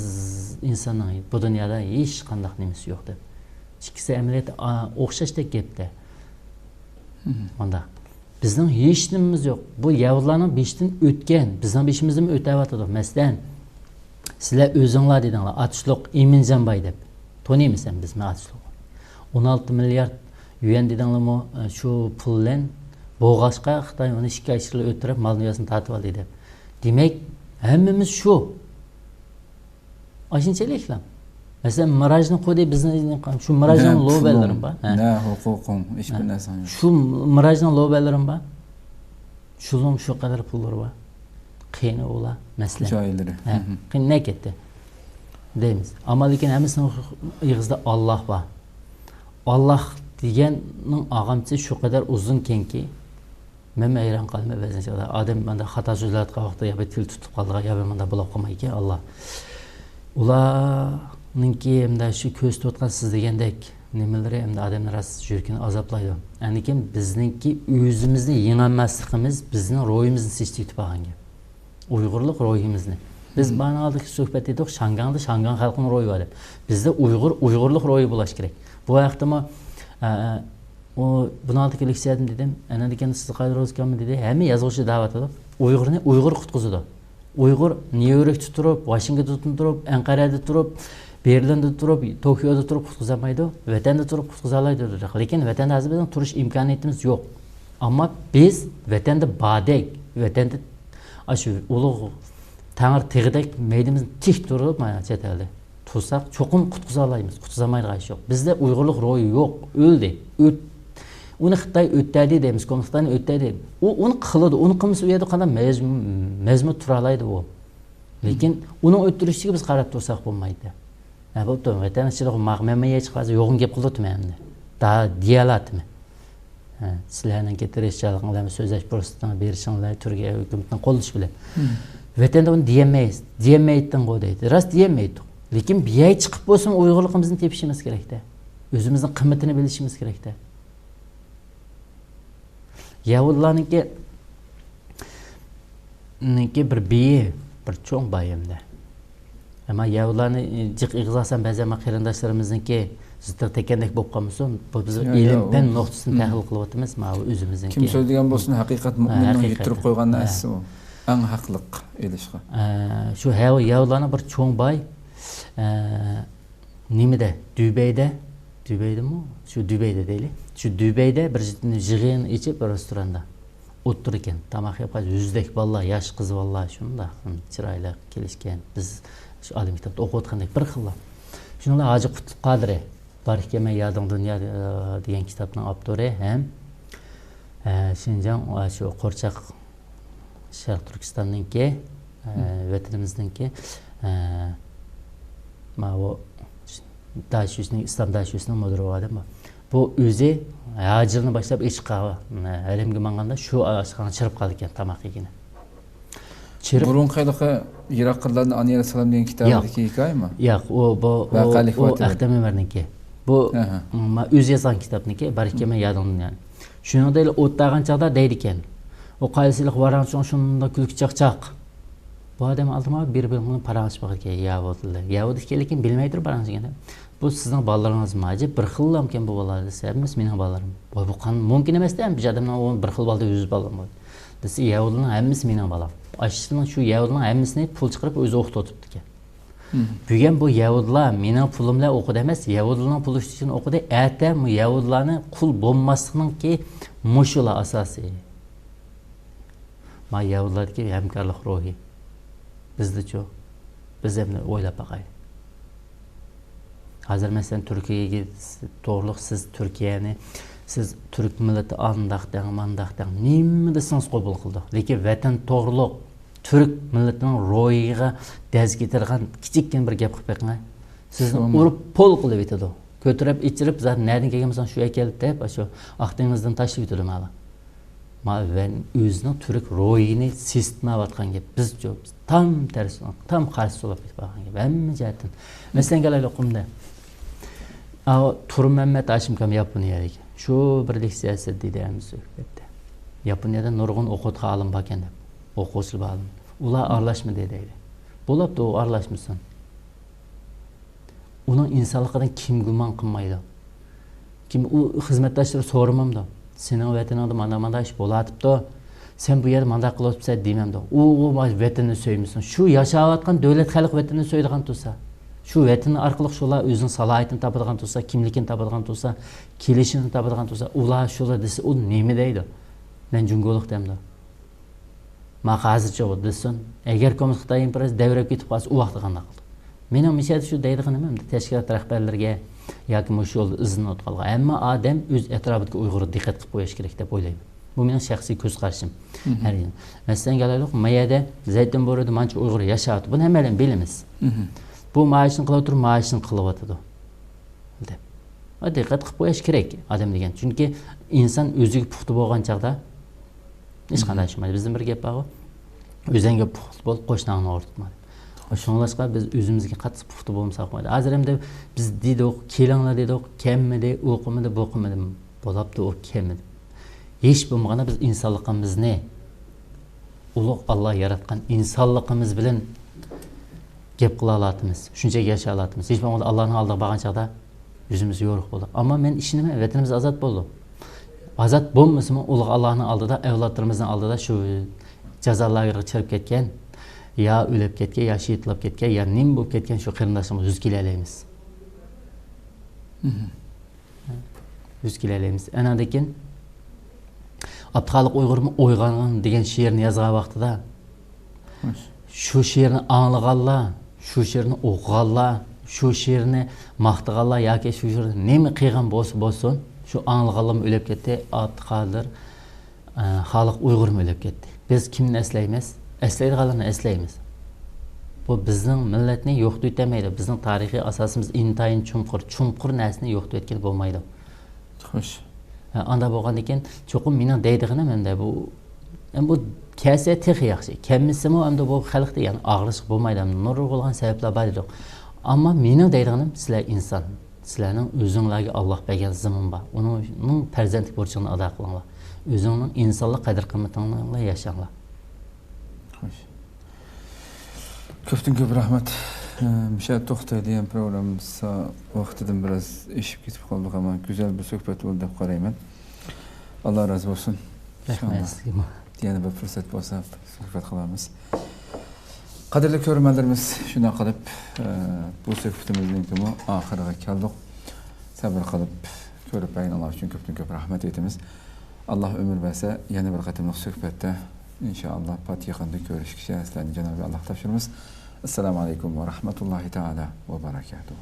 insonning bu dunyoda hech qanday nimasi yo'q deb. Ikkisi amaliyot o'xshashdek gapda. Onda bizning hech nimamiz yo'q. Bu yahudlarning beshdan o'tgan, bizning beshimizdan o'tayotdi. Masalan, sizlar o'zinglar dedinglar, Atishliq Eminjanbay deb. Taniymisan bizni Atishliq? 16 milliard yuan dedinglarmi shu puldan bo'g'ashqa Xitoy uni 2 yil o'tirib mol dunyosini tatib oldi deb. Demak, hammamiz shu. Ashunchaliklar. Masalan, Mirajni qo'ydi bizni shu Mirajning lobalarim bor. Na huquqim, hech bir narsa yo'q. Shu Mirajning lobalarim bor. Shulum shu qadar pullar bor. Qiyni ular masalan. Joylari. Qiyni ketdi. Deymiz. Ammo lekin hammasining ig'izda Alloh bor. Alloh deganning og'amchi shu qadar uzun kenki men hayron qolmay ba'zan chog'da odam menda xato so'zlayotgan vaqtda yo til tutib qoldi yo menda buloq qilmayki Alloh. Ularningki hamda shu ko'z tutgan siz degandek nimalari hamda odamlar yurkini azoblaydi. Lekin bizningki o'zimizni yengolmasligimiz bizning ro'yimizni sechitib olgan gap. Uyg'urlik ro'yimizni. Biz bana aldık suhbat edik, Şangan'da Şangan xalqining ro'yi bor deb. Bizda Uyg'urlik ro'yi bo'lish kerak. Bu vaqtda o bunu aldık eleksiyadim dedim. Ana degan siz qayda o'zganmi dedi. Hamma yozuvchi da'vat qilib, Uyg'ur qutqizdi. Uyg'ur Nyu-Yorkda turib, Washingtonda turib, Anqarada turib, Berlinda turib, Tokioda turib qutqizolmaydi. Vatanda turib qutqiza oladi dedi. Lekin vatanda hozir bizning turish imkoniyatimiz yo'q. Ammo biz vatanda badek, vatanda shu ulug' Tangir tig'idek meydimizni tik turib mana chet elda tursak cho'qim qutqiza olamiz. Qutqizamaydigan ish yo'q. Bizda Uyg'urlik ro'yi yo'q, o'ldi. Uni Xitoy o'tadi deymiz, Qozog'iston o'tadi. U uni qiladi, uni qilmasa u yerda qanday mazmun tura oladi u. Lekin uni o'ttirishiga biz qarab tursak bo'lmaydi. Bo'pti, vatanchilik mag'mamaga chiqadi, yo'g'in gap qildim endi. Da diyalatmi? Sizlarning ketirishchiliginglarni so'zlash fursatini berishinglar Turkiya hukumatining qo'llashi bilan. Vatanda uni diyemeyiz. Diyemeydin qo'y deydi. Rost diyemaydi. Lekin biyay chiqib bo'lsin Uyg'urligimizni tepishimiz kerakda. O'zimizning qimmatini bilishimiz kerakda. Yahudlarningki bir biyi, bir cho'ng bayimda. Ama yahudlarni jiq ig'zasan ba'zan qarindoshlarimizniki zidda tekandek bo'lib qolmasin, bu biz ilm fan nuqtasini tahlil qilyapmiz, mana o'zimizniki. Kim so'zlagan bo'lsin, haqiqat mu'minning yetirib qo'ygan narsasi u. Eng haqliq elishqa. Shu yahudlarning bir cho'ng bay nimada? Dubaydami? Shu Dubayda deylik. Shu Dubayda bir jig'in ichib bir restoranda o'tirdi ekan. Tamoq yeb qoldi. Yuzdek bolalar, yosh qiz bolalar shunda chiroyli kelishgan. Biz shu oliy maktabda o'qiyotgandek bir xillar. Shunlar Hoji Qutlug' Qodiri Barhkama Yading Dunyo degan kitobning avtori ham Shinjon shu Qo'rchoq Sharq Turkistonningki vatanimizningki mana Daşyusning İslam Daşyusning mudiri odam bor. Bu o'zi hajirni boshlab ishqa haramga manganda shu ashqani chirib qoldi ekan tamoq yegini. Burun qaydaqa Yiroqlarning Ani alayhisalom degan kitobidagi hikoyami? Yo'q, u Ahtam Umarniki. Bu o'zi yozgan kitobniki, Barhkama Yading yani. Shuningdek o'tdagan chaqda deydi ekan. O qaysilik varan shunda kulki chaqchaq. Bu adam aldıma bir-birini parançı bakırken Yahudiler. Yahudi ekanligini bilmey turib parançı ekan. Bu sizning balalaringiz majib bir xillamkan bu bolalar desa, emas mening balalarim. Bu qan mumkin emas-da, bir odamning bir xil balada 100 balam bor. Desa Yahudining hammasi mening balam. Aşısının şu Yahudining hammasini pul chiqarib o'zi o'qitib o'tibdi ekan. Bugun bu Yahudilar mening pulimla o'qidi emas, Yahudilarning puli uchun o'qidi. Erta bu Yahudilarni qul bo'lmasliginingki mushular asosiy. Ma Yahudilardagi hamkorlik ruhi. Bizda-chi biz ham o'ylab boqaylik. Hozir masalan Turkiyaga to'g'riliq siz Turkiyani siz Türk millati andaqdan mandaqdan nima desangiz qabul qildi. Lekin vatan to'g'riliq Türk millatining ro'yiga daz ketirgan kichikkin bir gap qilib beqing. Sizni urib pol qilib etadi. Ko'tarib ichirib zat nerdan kelgansan shu kelib deb shu aqdingizdan tashlab etadi mala. Ma ben o'zining Türk ro'yini sistmayotgan gap. Biz tam tersi, tam qarshi bo'lib ketgan gap. Hamma jihatdan. Masalan galaylik qumda. Turmammat Hashimkam Yaponiyalik. Şu bir leksiyasi deydiğimiz söhbetde. Yaponiyada nurg'un o'qituvchi olim bor ekan deb. O'quvchilar olim. Ular aralashma deydi. Bo'libdi, u aralashmasin. Uning insonligidan kim gumon qilmaydi? Kim u xizmatdoshlari so'ramamdi. Sening vataningda mana ish bo'latibdi. Sen bu yerda mana qilibsan deymamdi. U vatanini so'ymisan. Shu yashayotgan davlat xalq vatanini so'ydigan tursa. Şu vətini arqılıq şular özünün salayetini tapıdığan tursa, kimlikini tapıdığan tursa, kelişini tapıdığan tursa, ular şular dese, o nemi deydi? Ben cüngoluk demdi. Ma hazırca o desin, eğer Komünist Xitay imperiyası devrep ketib qalsa, o vaqtda qanday qildi? Mening misali shu deydiğim emdi, təşkilat rəhbərlərə yoki shu yo'lda izini o'tqalgan. Ammo odam o'z atrofiga uyg'ur diqqat qilib qo'yish kerak deb o'ylayman. Bu mening shaxsiy ko'z qarashim. Masalan, galaylik, Mayada Zaytun borida mancha uyg'ur yashayapti. Buni hammalar bilamiz. Bu maaşını qilib turib, maaşını qilib o'tadi. Deb. Diqqat qilib qo'yish kerak odam degan. Chunki inson o'ziga puxta bo'lgan chaqda hech qanday tushmaydi. Bizning bir gap bor. O'zingga puxta bo'l, qo'shningni o'rtitma. Shunlashqa biz o'zimizga qattiq puxta bo'lmasak bo'lmaydi. Hozir ham biz dedik, kelinglar dedik, kemmidi, o'qimidi, bo'qimidi, bo'libdi u kemmidi. Hech bo'lmaganda biz insonligimizni ulug' Alloh yaratgan insonligimiz bilan gap qila olamiz. Shunchaki yashay olamiz. Hech bo'lmaganda Allohning oldiga borgan chaqda yüzümüz yo'q bo'ldi. Ammo men ishinaman, vatanimiz ozod bo'ldi. Ozod bo'lmasmi, ulug' Allohning oldida, avlodlarimizning oldida shu jazolarga chirib ketgan, ya o'lib ketgan, ya shehidlab ketgan, ya nim bo'lib ketgan shu qarindoshimiz yuz kelaymiz. Yuz kelaymiz. Ana keyin Abdixoliq Uyg'urmi o'yg'ongan degan she'rni yozgan vaqtida shu she'rni anglaganlar, shu she'rni o'qiganlar, shu she'rni maqtaganlar yoki shu she'rni nima qilgan bo'lsin, shu anglaganlar o'lib ketdi, Abdixoliq xalq Uyg'urmi o'lib ketdi. Biz kimni eslaymiz? Eslaydiganlarni eslaymiz. Bu bizning millatni yo'qotib etmaydi. Bizning tarixiy asosimiz intayin chunqur narsani yo'qotib etgan bo'lmaydi. Xo'sh. Anda bo'lgandan keyin cho'qim mening deydig'inim endi bu kelsa texi yaxshi. Kelmasimi endi bu xalqda yani og'riq bo'lmaydi. Nurg'ulg'an sabablar bor edi. Ammo mening deydig'inim sizlar inson. Sizlarning o'zingizlarga Alloh bergan zamin bor. Uning farzandlik burchini ado qilinglar. O'zingizning insonlik qadr-qimmatingizla yashanglar. Xo'sh. Ko'p rahmat. Müşahit to'xtaydigan programımız vaqtidan biraz eshib ketib qoldik, ama güzel bir suhbat bo'ldi deb qarayman. Alloh razı olsun. Rahmat. Yana bir fursat bo'lsa suhbat qilamiz. Qadrli ko'ruvchilarimiz, shunday qilib bu suhbatimizning oxiriga keldik. Sabr qilib ko'rib bayonlar uchun ko'p rahmat aytamiz. Alloh umr bersa, yana bir qatimliq suhbatda inshaalloh Fatihada ko'rishga sizlarni Janobi Alloh topshiramiz. Assalomu alaykum va rahmatullohi taala va barakatuh.